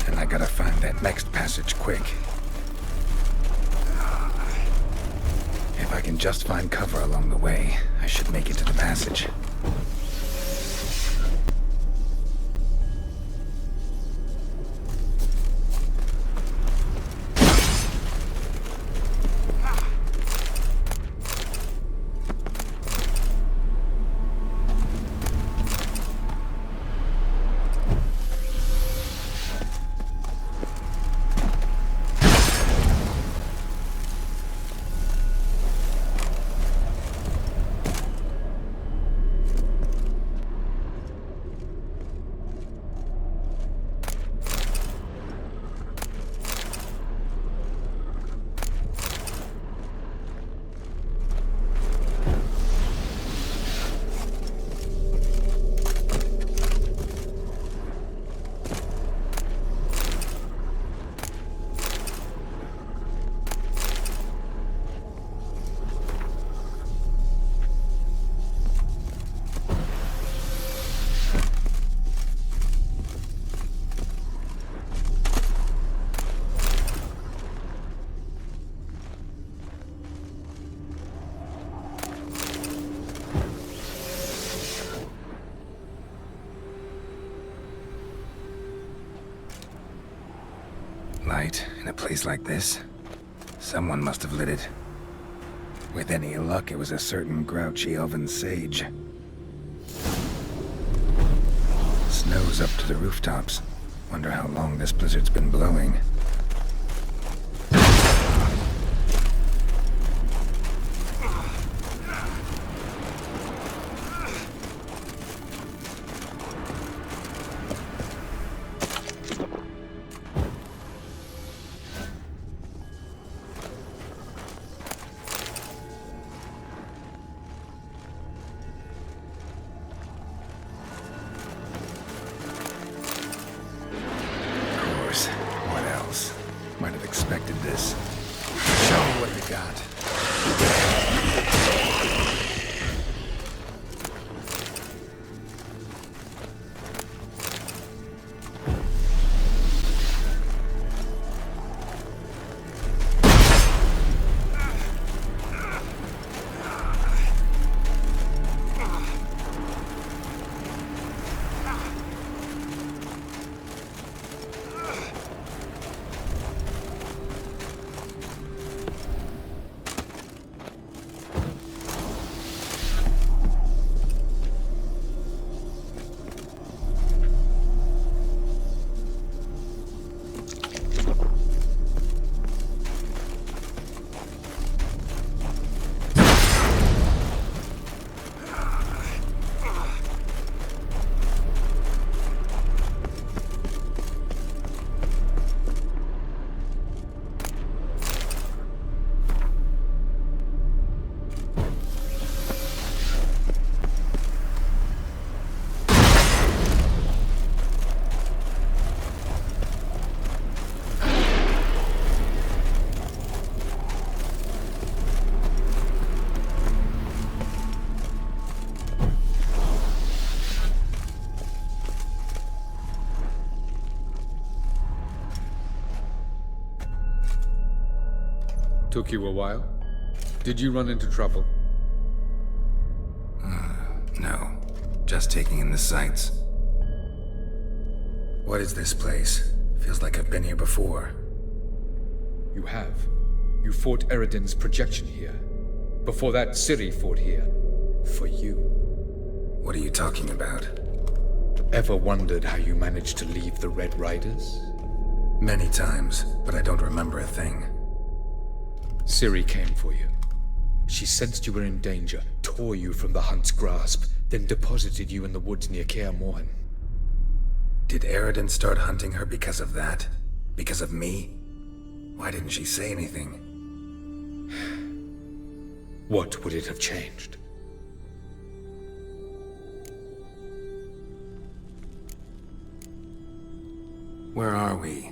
And I gotta find that next passage quick. If I can just find cover along the way, I should make it to the passage. Light in a place like this? Someone must have lit it. With any luck, it was a certain grouchy elven sage. Snow's up to the rooftops. Wonder how long this blizzard's been blowing. What else? Might have expected this. Show me what you got.
Took you a while? Did you run into trouble?
No. Just taking in the sights. What is this place? Feels like I've been here before.
You have. You fought Eredin's projection here. Before that, Ciri fought here. For you.
What are you talking about?
Ever wondered how you managed to leave the Red Riders?
Many times, but I don't remember a thing.
Ciri came for you. She sensed you were in danger, tore you from the Hunt's grasp, then deposited you in the woods near Kaer Morhen.
Did Eredin start hunting her because of that? Because of me? Why didn't she say anything?
What would it have changed?
Where are we?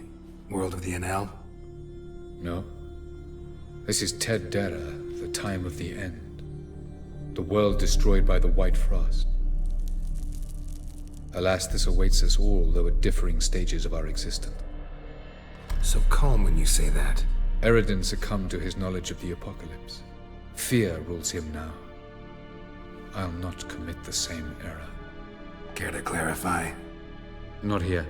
World of the Enel?
No. This is Ted Dera, the time of the end. The world destroyed by the White Frost. Alas, this awaits us all, though at differing stages of our existence.
So calm when you say that.
Eredin succumbed to his knowledge of the apocalypse. Fear rules him now. I'll not commit the same error.
Care to clarify?
Not here.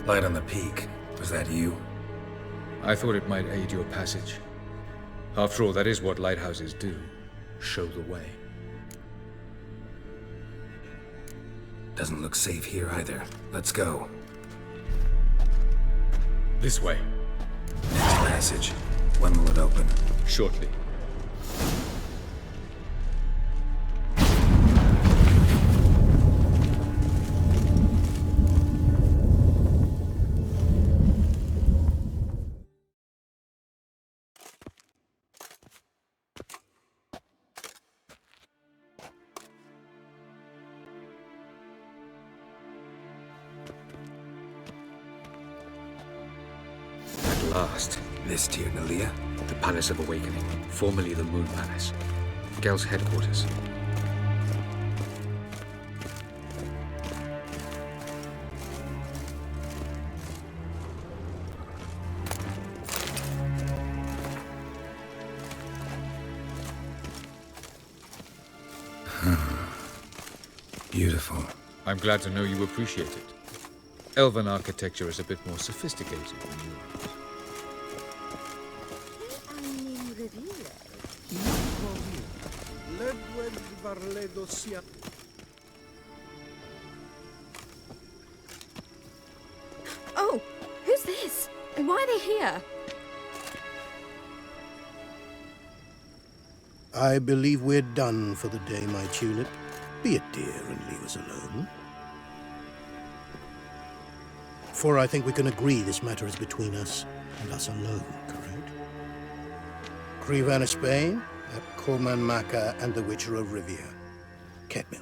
Light on the peak. Was that you?
I thought it might aid your passage. After all, that is what lighthouses do. Show the way.
Doesn't look safe here either. Let's go.
This way.
Next passage. When will it open?
Shortly. Last.
This Tyr Nalia?
The Palace of Awakening, formerly the Moon Palace. Gel's headquarters.
Beautiful.
I'm glad to know you appreciate it. Elven architecture is a bit more sophisticated than yours.
Oh, who's this? And why are they here?
I believe we're done for the day, my tulip. Be a dear and leave us alone. For I think we can agree this matter is between us and us alone, correct? Crevan of Spain, at Corman Maca and the Witcher of Rivia. Ketmil.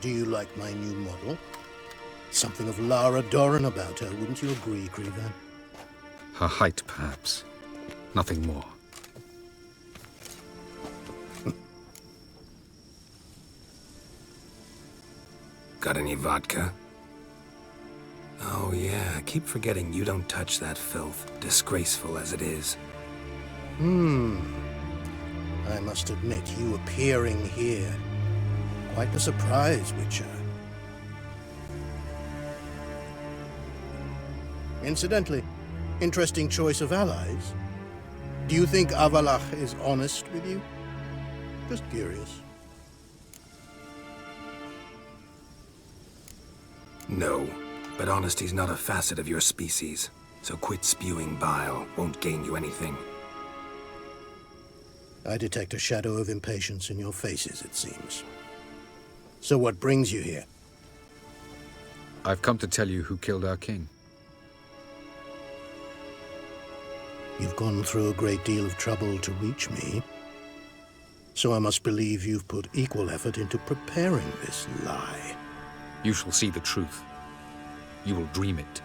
Do you like my new model? Something of Lara Doran about her, wouldn't you agree, Crevan?
Her height, perhaps. Nothing more.
Got any vodka? Oh yeah, I keep forgetting you don't touch that filth, disgraceful as it is.
I must admit, you appearing here, quite a surprise, Witcher. Incidentally, interesting choice of allies. Do you think Avalach is honest with you? Just curious.
No, but honesty's not a facet of your species, so quit spewing bile, won't gain you anything.
I detect a shadow of impatience in your faces, it seems. So what brings you here?
I've come to tell you who killed our king.
You've gone through a great deal of trouble to reach me. So I must believe you've put equal effort into preparing this lie.
You shall see the truth. You will dream it.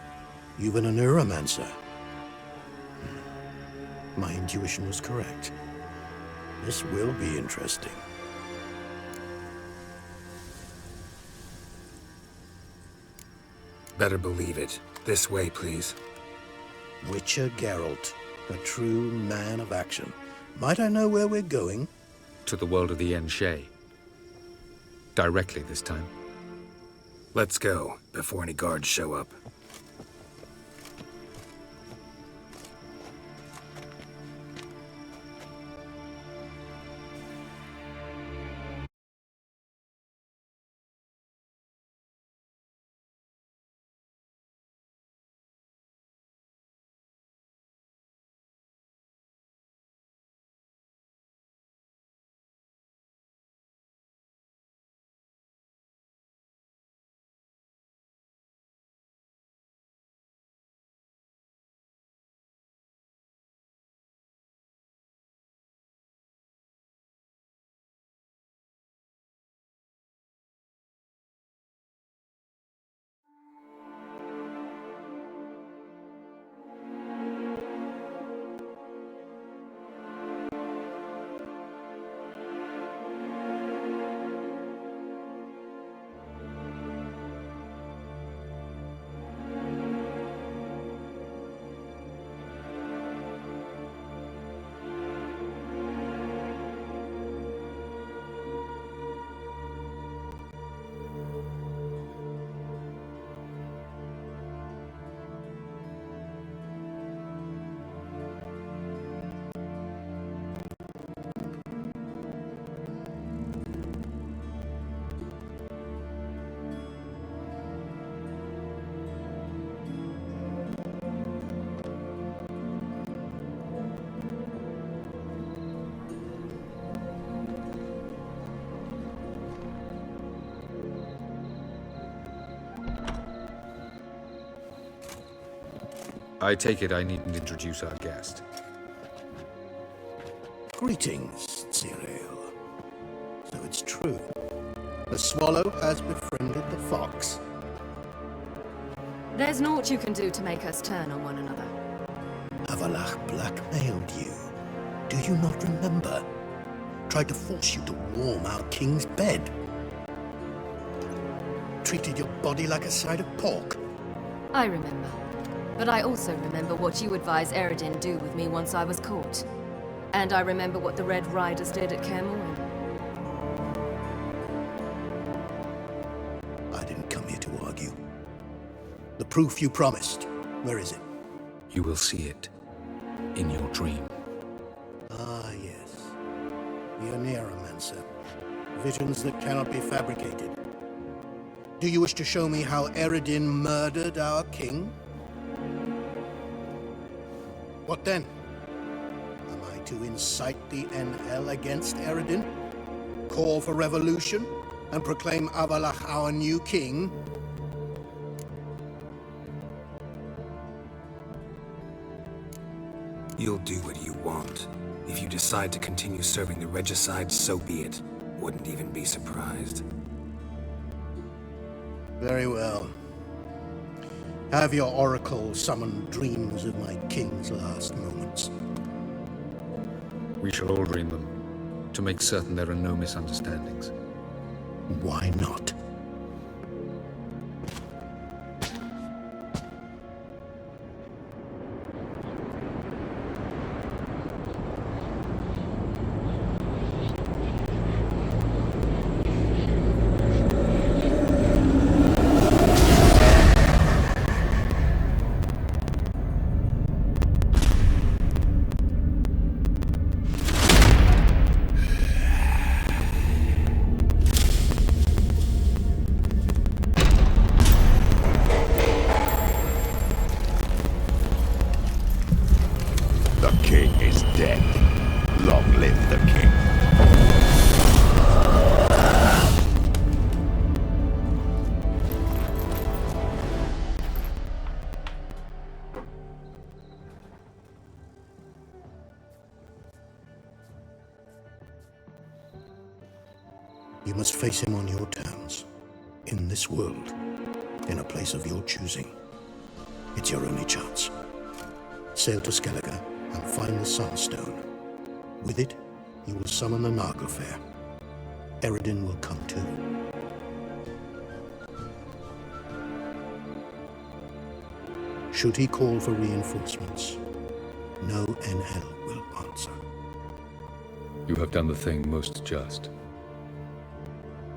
You've been a neuromancer. My intuition was correct. This will be interesting.
Better believe it. This way, please.
Witcher Geralt, a true man of action. Might I know where we're going?
To the world of the Yen Shay. Directly this time.
Let's go, before any guards show up.
I take it I needn't introduce our guest.
Greetings, Cyril. So it's true. The swallow has befriended the fox.
There's naught you can do to make us turn on one another.
Avallac'h blackmailed you. Do you not remember? Tried to force you to warm our king's bed. Treated your body like a side of pork.
I remember. But I also remember what you advised Eredin do with me once I was caught. And I remember what the Red Riders did at Kaer Morhen.
I didn't come here to argue. The proof you promised, where is it?
You will see it in your dream.
Ah, yes. The Oneiromancer. Visions that cannot be fabricated. Do you wish to show me how Eredin murdered our king? What then? Am I to incite the NL against Eredin? Call for revolution? And proclaim Avallac'h our new king?
You'll do what you want. If you decide to continue serving the regicide, so be it. Wouldn't even be surprised.
Very well. Have your oracle summon dreams of my king's last moments.
We shall all dream them, to make certain there are no misunderstandings.
Why not? You must face him on your terms. In this world. In a place of your choosing. It's your only chance. Sail to Skellige and find the Sunstone. With it, you will summon the Naglfar. Eredin will come too. Should he call for reinforcements, no NL will answer.
You have done the thing most just.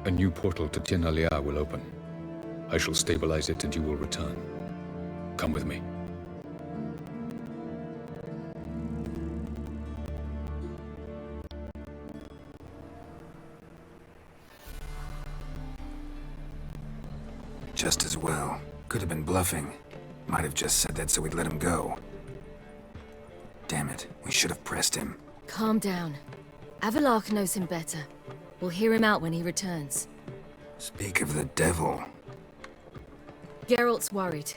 A new portal to Tin Alia will open. I shall stabilize it and you will return. Come with me.
Just as well. Could have been bluffing. Might have just said that so we'd let him go. Damn it, we should have pressed him.
Calm down. Avallac'h knows him better. We'll hear him out when he returns.
Speak of the devil.
Geralt's worried.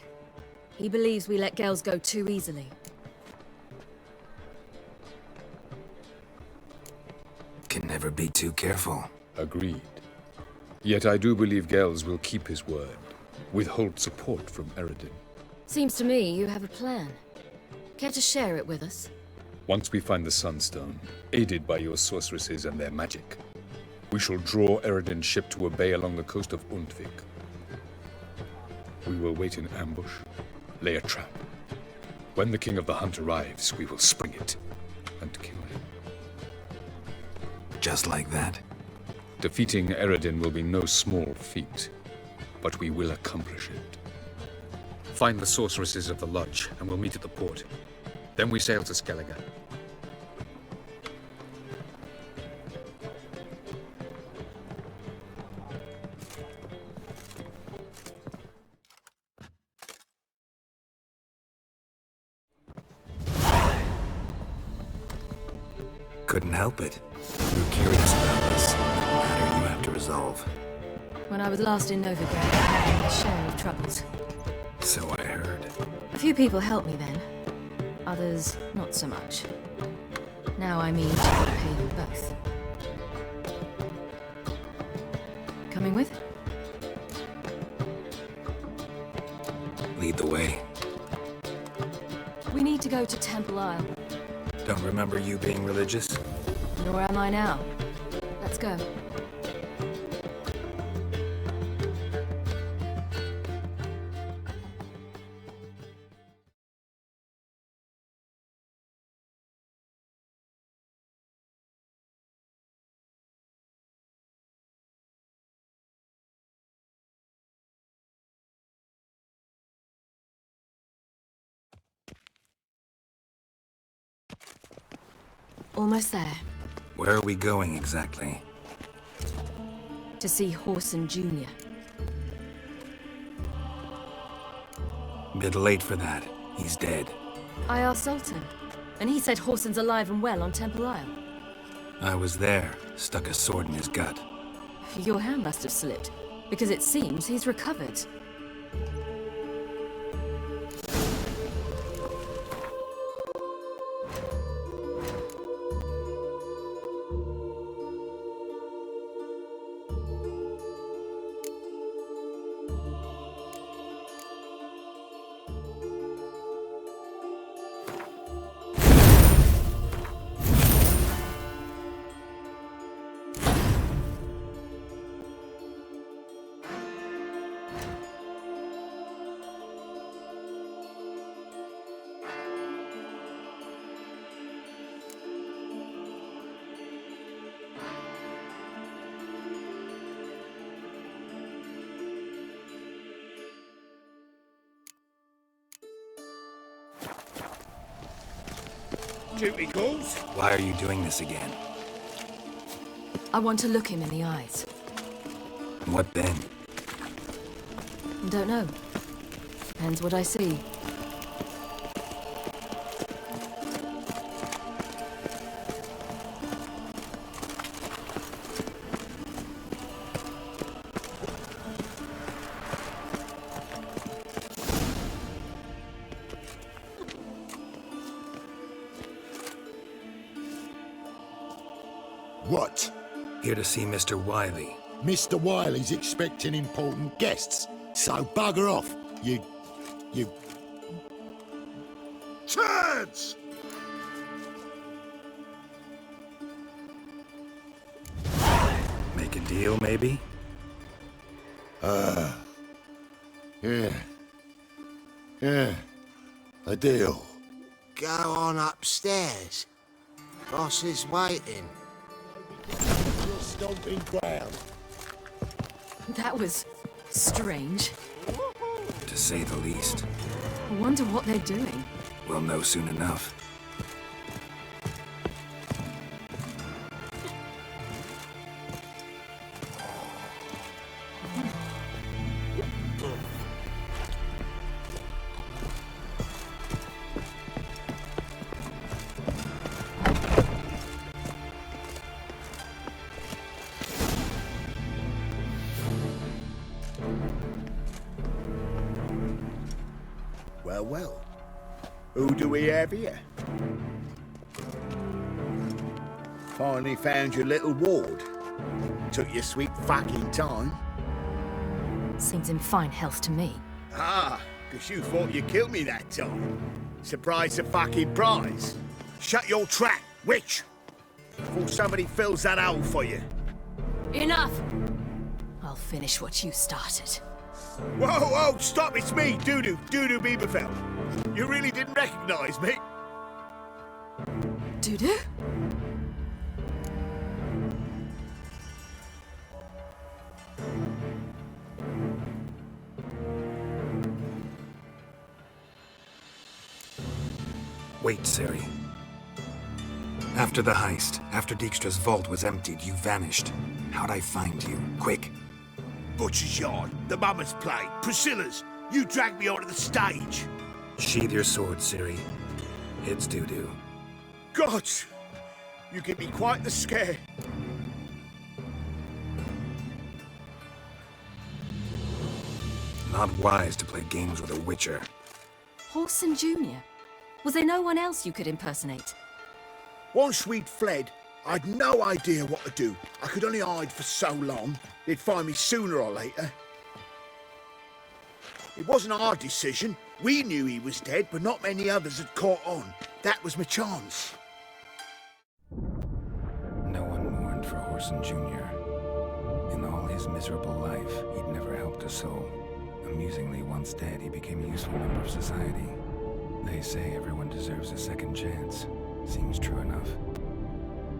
He believes we let Gels go too easily.
Can never be too careful.
Agreed. Yet I do believe Gels will keep his word. Withhold support from Eredin.
Seems to me you have a plan. Care to share it with us?
Once we find the Sunstone, aided by your sorceresses and their magic, we shall draw Eredin's ship to a bay along the coast of Undvik. We will wait in ambush, lay a trap. When the King of the Hunt arrives, we will spring it and kill him.
Just like that?
Defeating Eredin will be no small feat, but we will accomplish it. Find the sorceresses of the Lodge, and we'll meet at the port. Then we sail to Skellige.
Couldn't help it. You're curious about this. Matter you have to resolve.
When I was last in Novigrad, I had a share of troubles.
So I heard.
A few people helped me then. Others, not so much. Now I mean to pay them both. Coming with?
Lead the way.
We need to go to Temple Isle.
Don't remember you being religious?
Nor am I now. Let's go. Almost there.
Where are we going exactly?
To see Whoreson Jr.
Bit late for that. He's dead.
I asked Sultan, and he said Whoreson's alive and well on Temple Isle.
I was there, stuck a sword in his gut.
Your hand must have slipped, because it seems he's recovered.
Duty calls.
Why are you doing this again?
I want to look him in the eyes.
What then?
Don't know. Depends what I see.
What?
Here to see Mr. Wiley.
Mr. Wiley's expecting important guests, so bugger off, you... Turds!
Make a deal, maybe?
Yeah. A deal.
Go on upstairs. Boss is waiting.
You're stomping ground.
That was strange.
To say the least.
I wonder what they're doing.
We'll know soon enough.
Well. Who do we have here? Finally found your little ward. Took your sweet fucking time.
Seems in fine health to me.
Ah, because you thought you killed me that time. Surprise the fucking prize. Shut your trap, witch! Before somebody fills that hole for you.
Enough! I'll finish what you started.
Whoa, stop, it's me, Dudu Bieberfeld. You really didn't recognize me?
Dudu?
Wait, Ciri. After the heist, after Dijkstra's vault was emptied, you vanished. How'd I find you? Quick.
Butcher's Yard, the Mama's Play, Priscilla's. You dragged me onto the stage.
Sheathe your sword, Ciri. It's Dudu.
God! You give me quite the scare.
Not wise to play games with a witcher.
Horson Jr.? Was there no one else you could impersonate?
Once we'd fled, I'd no idea what to do. I could only hide for so long. They'd find me sooner or later. It wasn't our decision. We knew he was dead, but not many others had caught on. That was my chance.
No one mourned for Horson Jr. In all his miserable life, he'd never helped a soul. Amusingly, once dead, he became a useful member of society. They say everyone deserves a second chance. Seems true enough.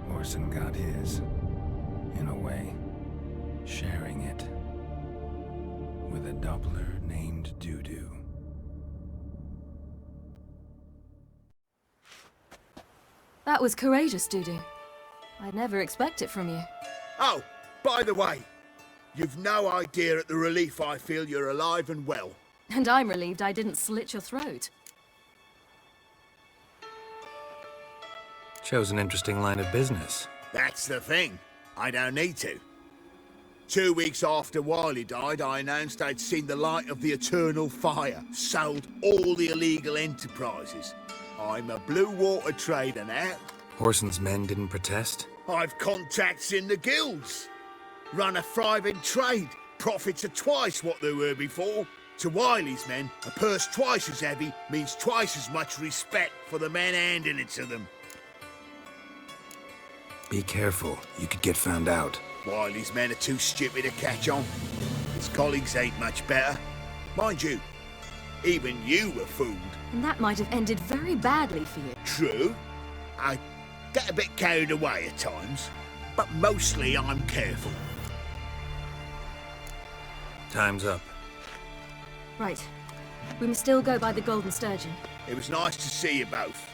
Horson got his, in a way, sharing it with a Doppler named Dudu.
That was courageous, Dudu. I'd never expect it from you.
Oh, by the way, you've no idea at the relief I feel you're alive and well.
And I'm relieved I didn't slit your throat.
Chose an interesting line of business.
That's the thing. I don't need to. 2 weeks after Wiley died, I announced I'd seen the light of the eternal fire, sold all the illegal enterprises. I'm a blue water trader now.
Horson's men didn't protest?
I've contacts in the guilds. Run a thriving trade. Profits are twice what they were before. To Wiley's men, a purse twice as heavy means twice as much respect for the men handing it to them.
Be careful. You could get found out.
Wiley's men are too stupid to catch on. His colleagues ain't much better. Mind you, even you were fooled.
And that might have ended very badly for you.
True. I get a bit carried away at times, but mostly I'm careful.
Time's up.
Right. We must still go by the Golden Sturgeon.
It was nice to see you both.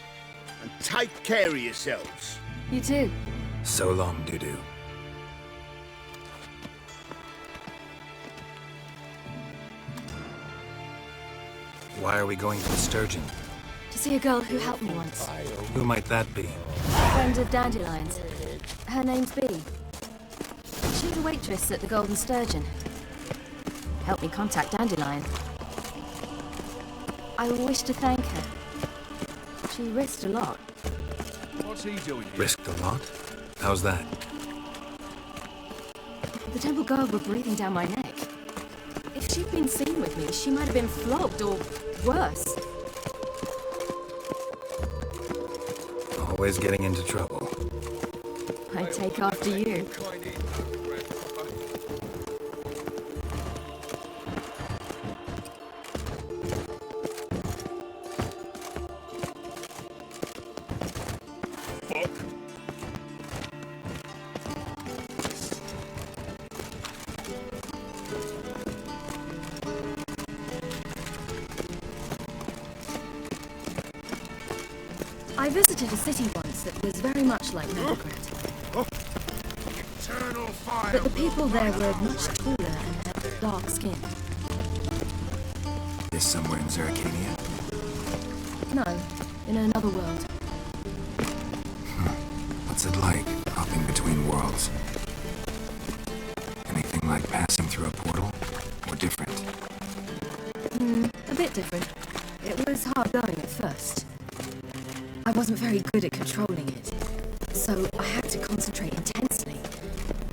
And take care of yourselves.
You too.
So long, Dudu. Why are we going to the Sturgeon?
To see a girl who helped me once.
Who might that be?
A friend of Dandelion's. Her name's Bee. She's a waitress at the Golden Sturgeon. Helped me contact Dandelion. I wish to thank her. She risked a lot.
What's he doing here?
Risked a lot? How's that?
The temple guard were breathing down my neck. If she'd been seen with me, she might have been flogged or worse.
Always getting into trouble.
I take after you. I visited a city once that was very much like Novigrad. But the people there were much taller and had dark skin.
This somewhere in Zerrikania?
No, in another world.
What's it like, hopping between worlds? Anything like passing through a portal? Or different?
A bit different. It was hard going at first. I wasn't very good at controlling it, so I had to concentrate intensely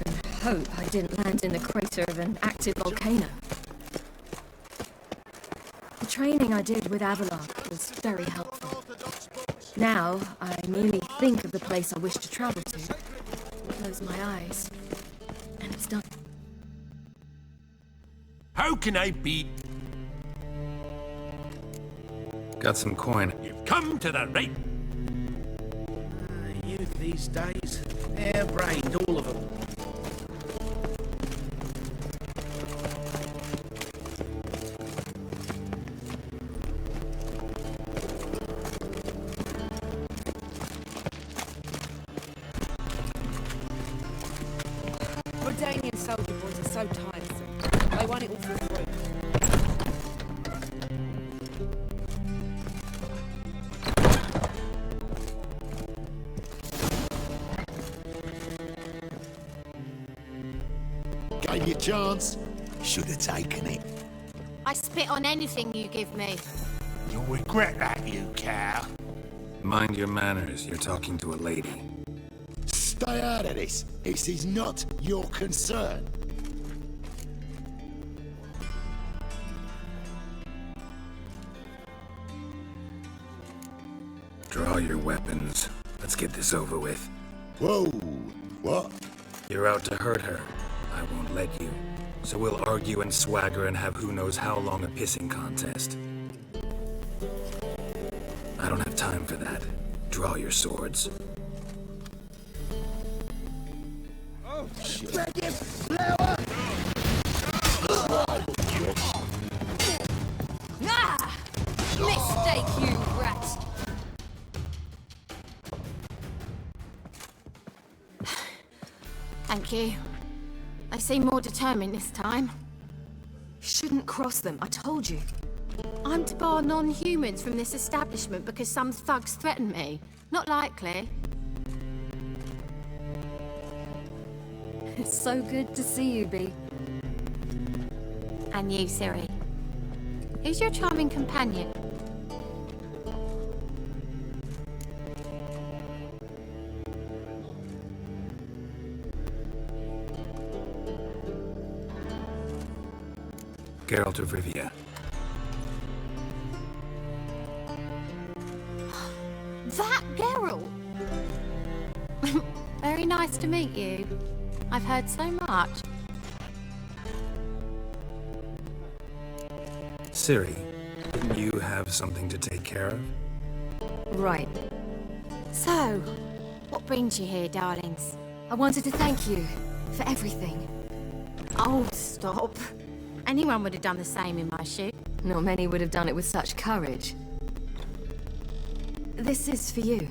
and hope I didn't land in the crater of an active volcano. The training I did with Avallac'h was very helpful. Now, I merely think of the place I wish to travel to, close my eyes, and it's done.
How can I be?
Got some coin.
You've come to the right. Youth these days, hair-brained, all of them.
Redanian soldier boys are so tiresome. They want it all for free.
Gave you a chance. Should have taken it.
I spit on anything you give me.
You'll regret that, you cow.
Mind your manners, you're talking to a lady.
Stay out of this. This is not your concern.
Draw your weapons. Let's get this over with.
Whoa! What?
You're out to hurt her. I won't let you. So we'll argue and swagger and have who knows how long a pissing contest. I don't have time for that. Draw your swords.
Oh, shit.
Ah! Mistake, you rat!
Thank you. They seem more determined this time.
You shouldn't cross them, I told you.
I'm to bar non-humans from this establishment because some thugs threaten me. Not likely.
It's so good to see you, Bee.
And you, Ciri. Who's your charming companion?
Geralt of Rivia.
That Geralt! Very nice to meet you. I've heard so much.
Ciri, didn't you have something to take care of?
Right.
So, what brings you here, darlings?
I wanted to thank you for everything.
Oh, stop. Anyone would have done the same in my shoe.
Not many would have done it with such courage. This is for you.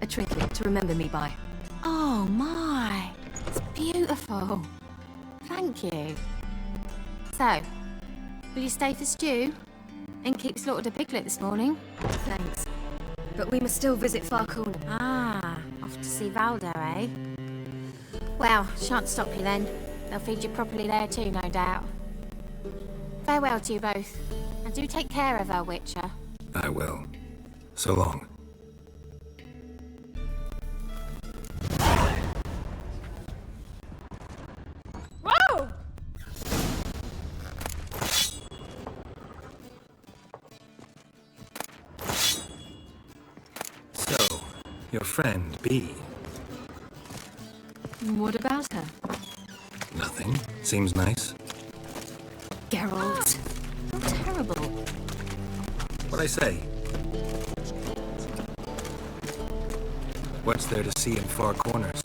A trinket to remember me by.
Oh my, it's beautiful. Thank you. So, will you stay for stew? And keep slaughtered a piglet this morning?
Thanks. But we must still visit Farcorn.
Ah, off to see Valdo, eh? Well, shan't stop you then. They'll feed you properly there too, no doubt. Farewell to you both. And do take care of her, Witcher.
I will. So long.
Whoa!
So, your friend, Bee.
What about her?
Nothing. Seems nice.
Geralt. You're terrible.
What'd I say? What's there to see in far corners?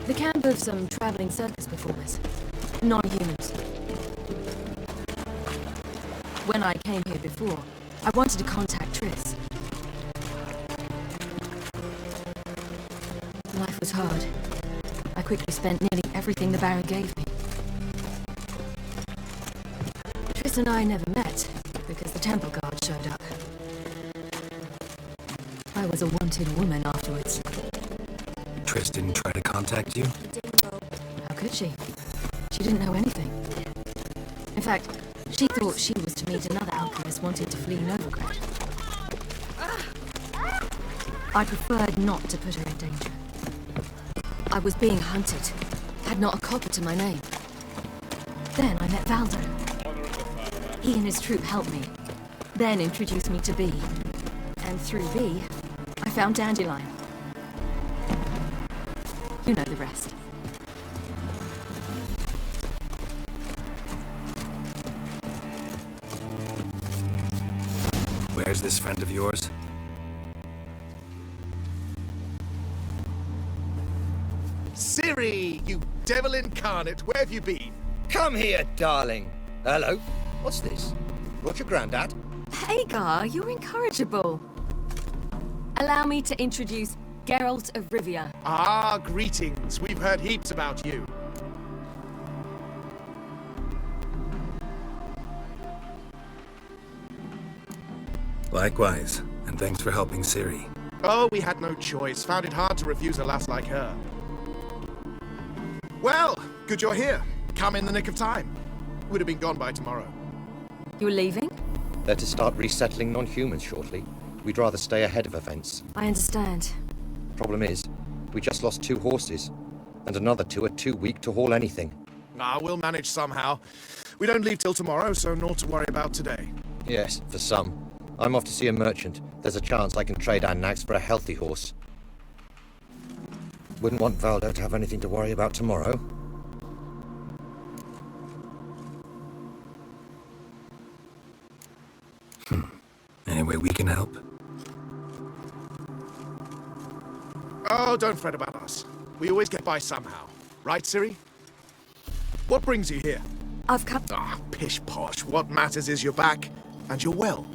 The camp of some traveling circus performers. Non-humans. When I came here before, I wanted to contact Triss. Life was hard. I quickly spent nearly everything the Baron gave me. Triss and I never met, because the temple guard showed up. I was a wanted woman afterwards.
Triss didn't try to contact you?
How could she? She didn't know anything. In fact, she thought she was to meet another alchemist wanting to flee Novigrad. I preferred not to put her in danger. I was being hunted, had not a copper to my name. Then I met Valdo. He and his troop helped me, then introduced me to Bee. And through Bee, I found Dandelion. You know the rest.
Where's this friend of yours?
Ciri, you devil incarnate, where have you been?
Come here, darling. Hello. What's this? What's your granddad?
Hagar, you're incorrigible. Allow me to introduce Geralt of Rivia.
Ah, greetings. We've heard heaps about you.
Likewise, and thanks for helping Ciri.
Oh, we had no choice. Found it hard to refuse a lass like her. Well, good you're here. Come in the nick of time. Would have been gone by tomorrow.
You're leaving?
They're to start resettling non-humans shortly. We'd rather stay ahead of events.
I understand.
Problem is, we just lost 2 horses, and another 2 are too weak to haul anything.
We'll manage somehow. We don't leave till tomorrow, so naught to worry about today.
Yes, for some. I'm off to see a merchant. There's a chance I can trade our nags for a healthy horse. Wouldn't want Valdo to have anything to worry about tomorrow.
Any way we can help?
Oh, don't fret about us. We always get by somehow. Right, Ciri? What brings you here?
I've come...
Pish-posh. What matters is you're back, and you're well.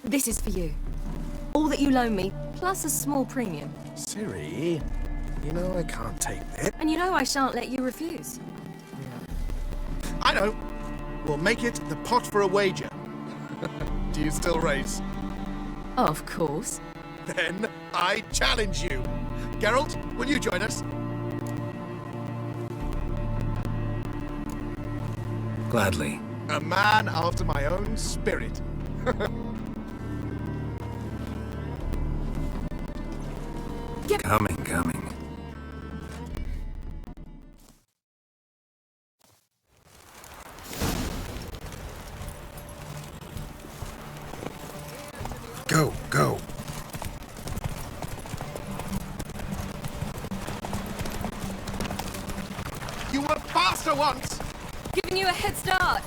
This is for you. All that you loan me, plus a small premium.
Ciri, you know I can't take it.
And you know I shan't let you refuse.
I know. We'll make it the pot for a wager. Do you still race?
Of course.
Then I challenge you. Geralt, will you join us?
Gladly.
A man after my own spirit.
Coming. Go.
You were faster once!
Giving you a head start.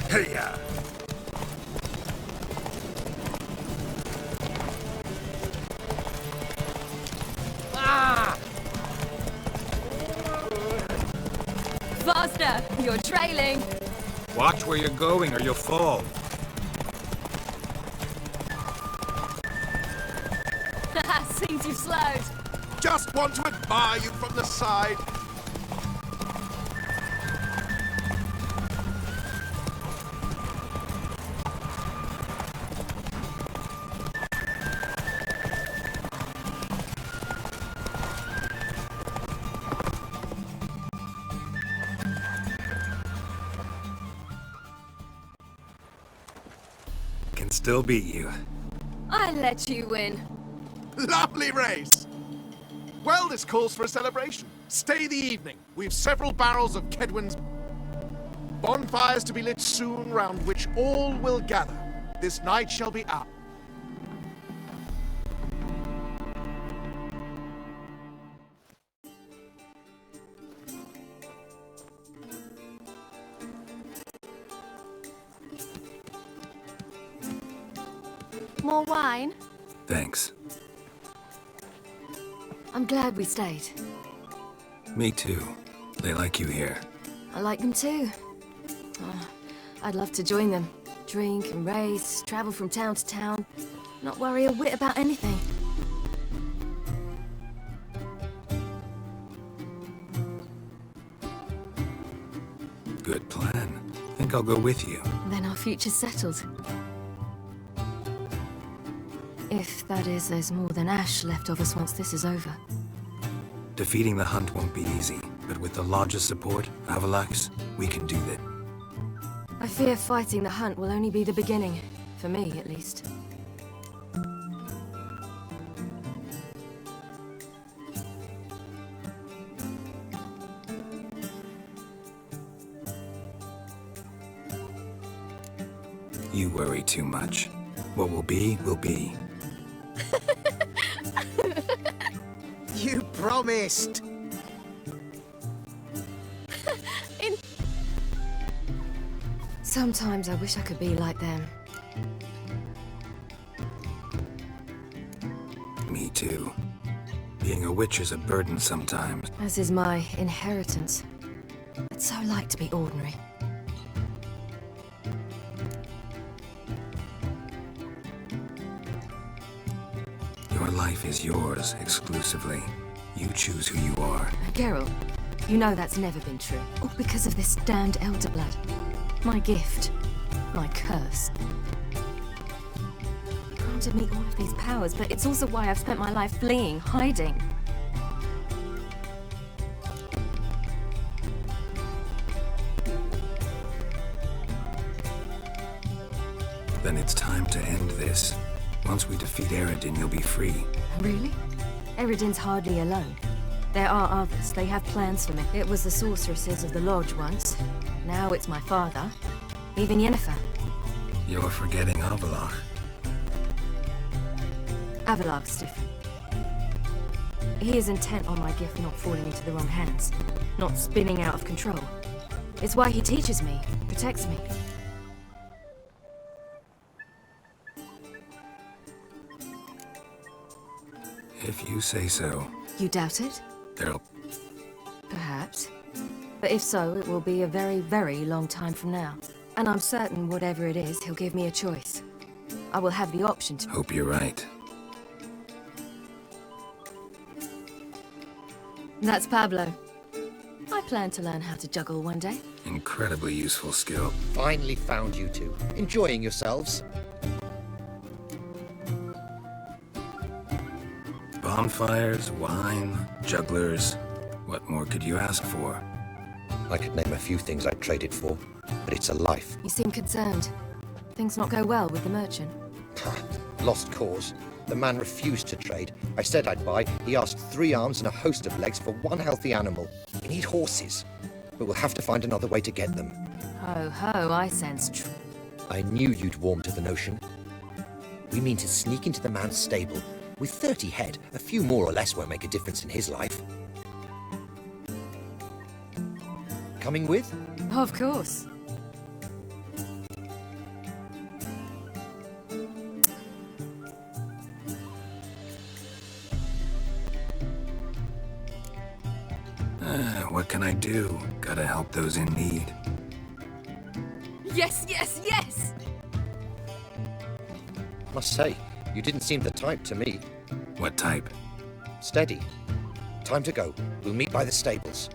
Hey-ya!
Faster! You're trailing.
Watch where you're going or you'll fall.
Seems you've slowed.
Just want to admire you from the side.
Can still beat you.
I let you win.
Lovely race! Well, this calls for a celebration. Stay the evening. We've several barrels of Kedwen's bonfires to be lit soon, round which all will gather. This night shall be ours.
More wine?
Thanks.
I'm glad we stayed.
Me too. They like you here.
I like them too. Oh, I'd love to join them. Drink and race, travel from town to town. Not worry a whit about anything.
Good plan. Think I'll go with you.
Then our future's settled. If, that is, there's more than ash left of us once this is over.
Defeating the hunt won't be easy, but with the Lodge's support, Avalax, we can do that.
I fear fighting the hunt will only be the beginning. For me, at least.
You worry too much. What will be, will be.
You promised!
Sometimes I wish I could be like them.
Me too. Being a witch is a burden sometimes.
As is my inheritance. I'd so like to be ordinary.
Your life is yours, exclusively. You choose who you are.
Geralt, you know that's never been true. All because of this damned Elder Blood. My gift. My curse. granted me all of these powers, but it's also why I've spent my life fleeing, hiding.
Then it's time to end this. Once we defeat Eredin, you'll be free.
Really? Eredin's hardly alone. There are others. They have plans for me. It was the sorceresses of the Lodge once. Now it's my father. Even Yennefer.
You're forgetting Avallac'h.
Avallac'h's different. He is intent on my gift not falling into the wrong hands. Not spinning out of control. It's why he teaches me, protects me.
If you say so.
You doubt it?
There'll...
Perhaps. But if so, it will be a very, very long time from now. And I'm certain whatever it is, he'll give me a choice. I will have the option to...
Hope you're right.
That's Pablo. I plan to learn how to juggle one day.
Incredibly useful skill.
Finally found you two. Enjoying yourselves?
Bonfires, wine, jugglers. What more could you ask for?
I could name a few things I'd trade it for, but it's a life.
You seem concerned. Things not go well with the merchant.
Lost cause. The man refused to trade. I said I'd buy. He asked 3 arms and a host of legs for 1 healthy animal. We need horses, but we'll have to find another way to get them.
Ho ho, I sense
I knew you'd warm to the notion. We mean to sneak into the man's stable. With 30 head, a few more or less won't make a difference in his life. Coming with?
Of course.
What can I do? Gotta help those in need.
Yes, yes, yes!
Must say, you didn't seem the type to me.
What type?
Steady. Time to go. We'll meet by the stables.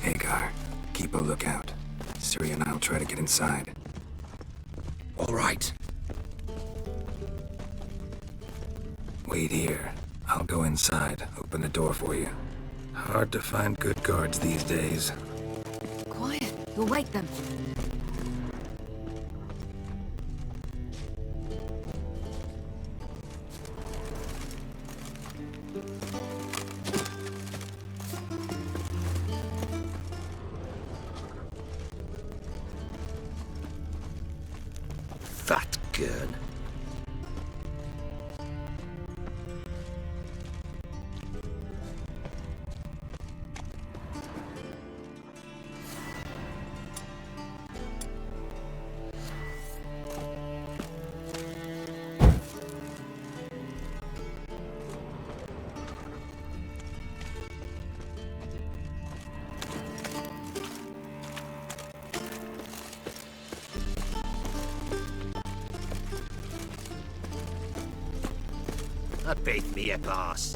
Hagar, keep a lookout. Ciri and I'll try to get inside.
All right.
Wait here. I'll go inside, open the door for you. Hard to find good guards these days.
Quiet. You'll wake them.
Fat girl.
Beat me a pass.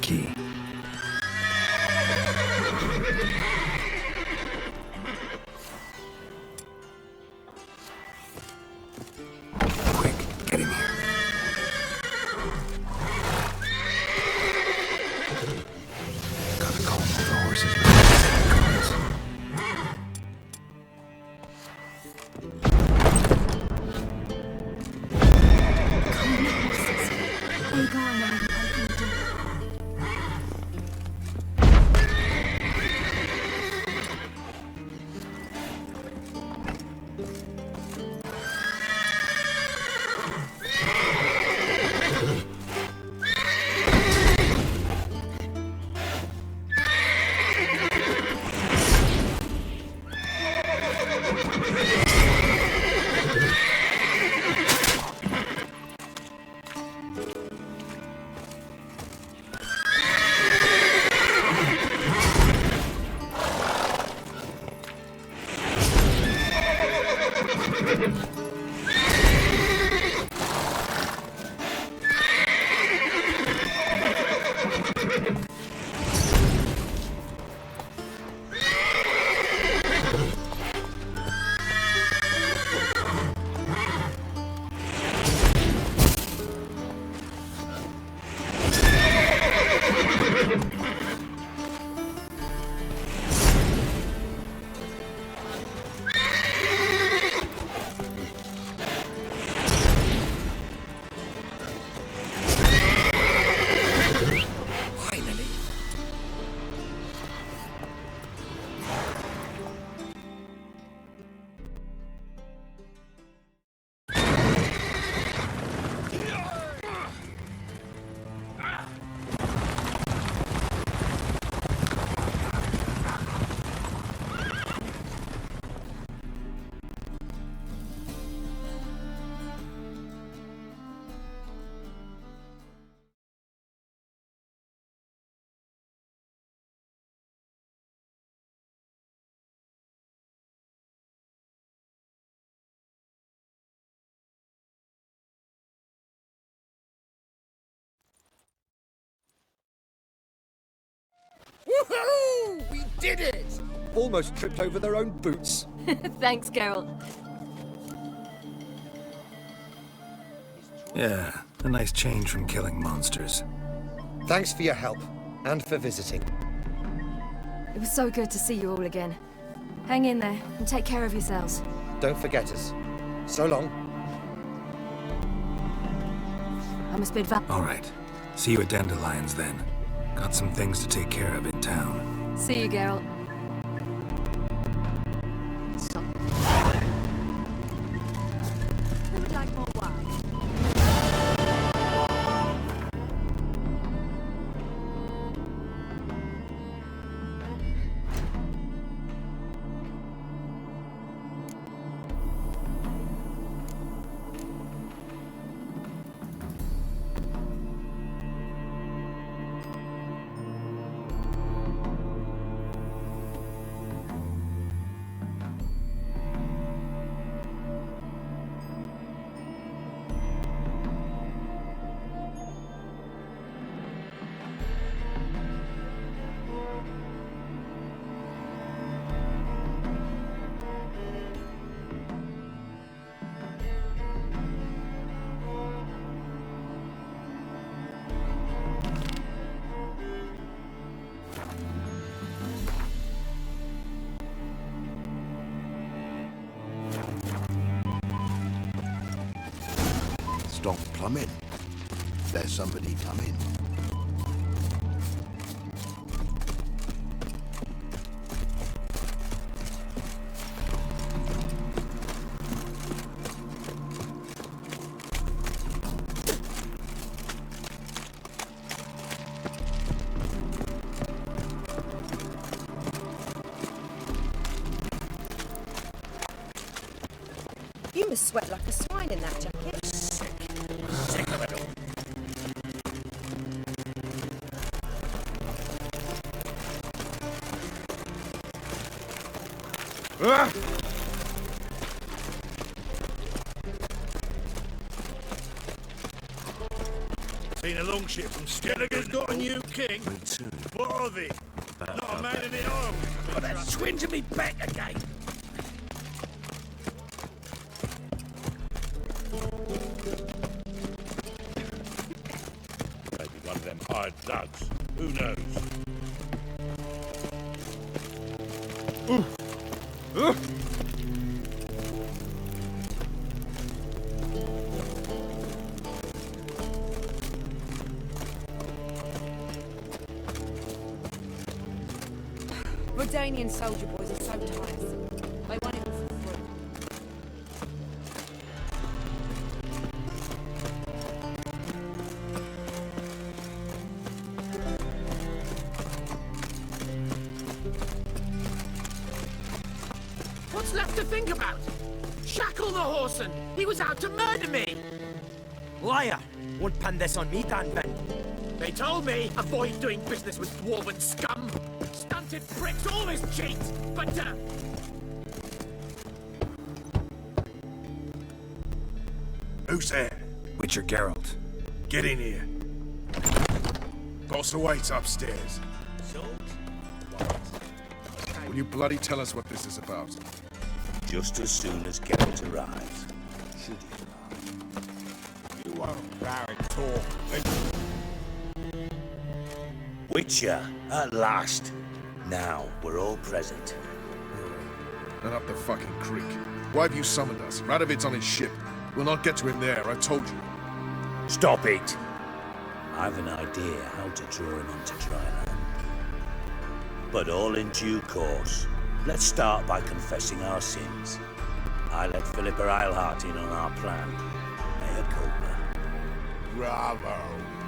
key. Quick, get in here. Gotta call off the horses before the comes.
Woohoo! We did it! Almost tripped over their own boots.
Thanks, Geralt.
Yeah, a nice change from killing monsters.
Thanks for your help, and for visiting.
It was so good to see you all again. Hang in there, and take care of yourselves.
Don't forget us. So long.
I must bid
All right. See you at Dandelions then. Got some things to take care of in town.
See you, Geralt.
Who would like more wine?
Stop plumbing. There's somebody coming.
You must sweat like a swine in that jacket.
Sick of it all.
Been a long ship from Skelliger's got a new king. What of it? Not a man in the army.
Oh, that twinge of me back again.
Maybe one of them hired thugs. Who knows?
Redanian soldier boys are so tiresome. They want it all for free.
What's left to think about? Shackle the Horson! He was out to murder me!
Liar! Won't pin this on me, Dan Vin.
They told me avoid doing business with dwarven scum! Stunted pricks always cheat! But,
Who's there?
Witcher Geralt.
Get in here. Boss awaits upstairs. Will you bloody tell us what this is about?
Just as soon as Geralt arrives. Should he
You won't marry talk.
Witcher, at last. Now we're all present.
And up the fucking creek. Why have you summoned us? Radovid's on his ship. We'll not get to him there, I told you.
Stop it! I've an idea how to draw him onto dry land. But all in due course. Let's start by confessing our sins. I let Philippa Eilhart in on our plan. Mea culpa.
Bravo.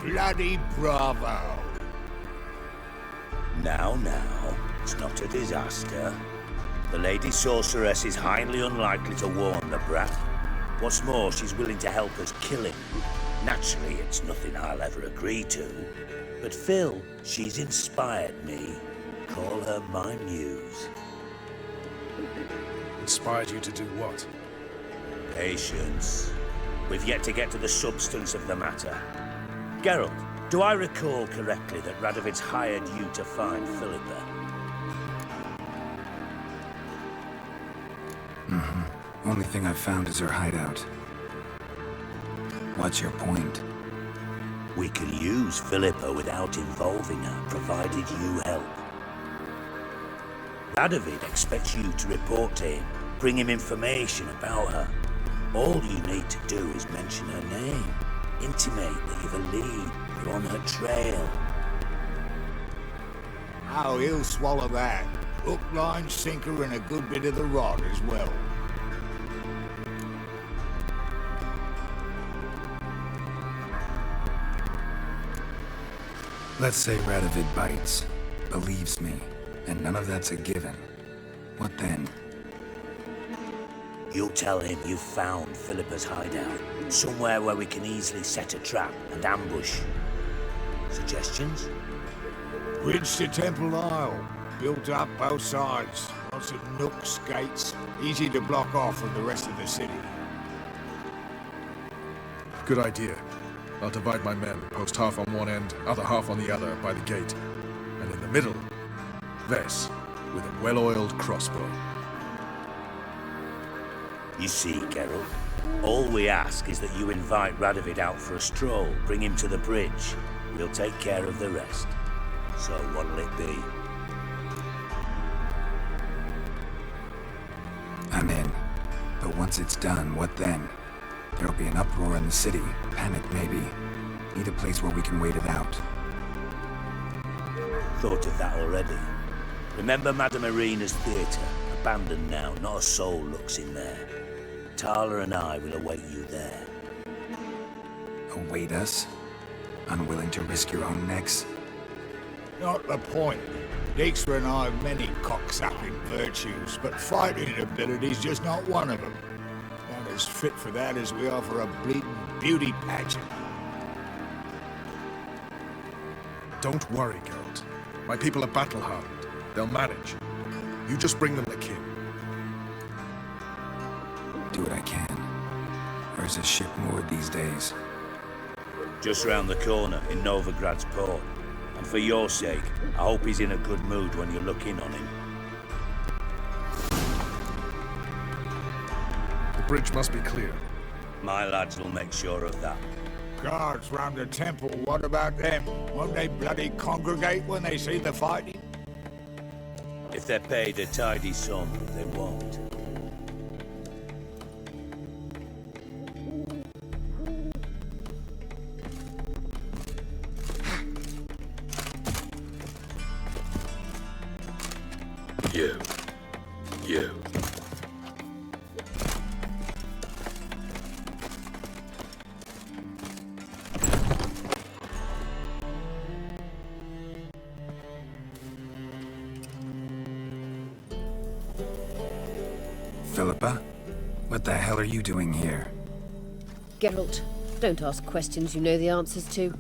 Bloody bravo.
Now, it's not a disaster. The Lady Sorceress is highly unlikely to warn the brat. What's more, she's willing to help us kill him. Naturally, it's nothing I'll ever agree to. But Phil, she's inspired me. Call her my muse.
Inspired you to do what?
Patience. We've yet to get to the substance of the matter. Geralt, do I recall correctly that Radovid's hired you to find Philippa?
Mm-hmm. Only thing I've found is her hideout. What's your point?
We can use Philippa without involving her, provided you help. Radovid expects you to report to him, bring him information about her. All you need to do is mention her name, intimate that you've a lead, you're on her trail.
Oh, he'll swallow that. Hook, line, sinker, and a good bit of the rod as well.
Let's say Radovid bites, believes me, and none of that's a given. What then?
You'll tell him you've found Philippa's hideout, somewhere where we can easily set a trap and ambush. Suggestions?
Bridge to Temple Isle. Built up both sides. Lots of nooks, gates. Easy to block off from the rest of the city.
Good idea. I'll divide my men, post half on one end, other half on the other by the gate. And in the middle, Vess, with a well-oiled crossbow.
You see, Geralt, all we ask is that you invite Radovid out for a stroll, bring him to the bridge. We'll take care of the rest. So what'll it be?
I'm in. But once it's done, what then? There'll be an uproar in the city. Panic, maybe. Need a place where we can wait it out.
Thought of that already. Remember Madame Irina's theatre? Abandoned now, not a soul looks in there. Tala and I will await you there.
Await us? Unwilling to risk your own necks?
Not the point. Dijkstra and I have many cocksucking virtues, but fighting ability's just not one of them. Not as fit for that as we are for a bleeding beauty pageant.
Don't worry, Geralt. My people are battle-hardened. They'll manage. You just bring them the king.
Do what I can. Where's a ship moored these days?
Just round the corner in Novigrad's port. And for your sake, I hope he's in a good mood when you look in on him.
The bridge must be clear.
My lads will make sure of that.
Guards round the temple, what about them? Won't they bloody congregate when they see the fighting?
If they're paid a tidy sum, they won't.
You.
Philippa? What the hell are you doing here?
Geralt, don't ask questions you know the answers to.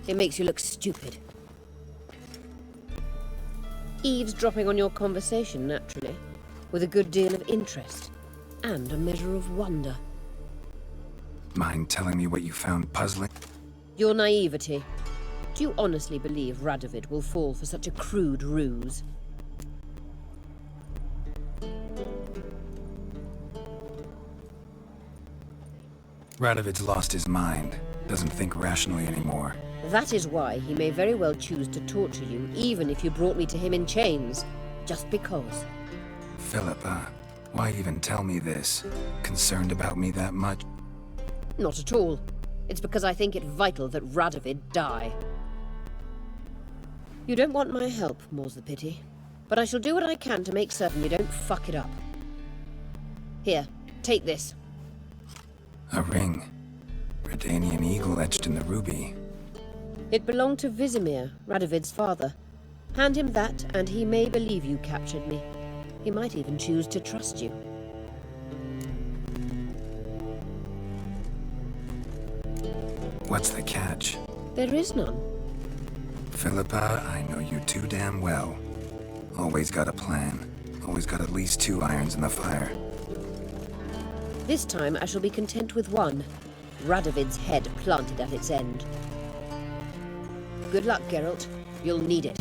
It makes you look stupid. Eavesdropping on your conversation, naturally, with a good deal of interest, and a measure of wonder.
Mind telling me what you found puzzling?
Your naivety. Do you honestly believe Radovid will fall for such a crude ruse?
Radovid's lost his mind. Doesn't think rationally anymore.
That is why he may very well choose to torture you, even if you brought me to him in chains. Just because.
Philippa, why even tell me this? Concerned about me that much?
Not at all. It's because I think it vital that Radovid die. You don't want my help, more's the pity. But I shall do what I can to make certain you don't fuck it up. Here, take this.
A ring. Redanian eagle etched in the ruby.
It belonged to Vizimir, Radovid's father. Hand him that, and he may believe you captured me. He might even choose to trust you.
What's the catch?
There is none.
Philippa, I know you too damn well. Always got a plan. Always got at least 2 irons in the fire.
This time I shall be content with one. Radovid's head planted at its end. Good luck, Geralt. You'll need it.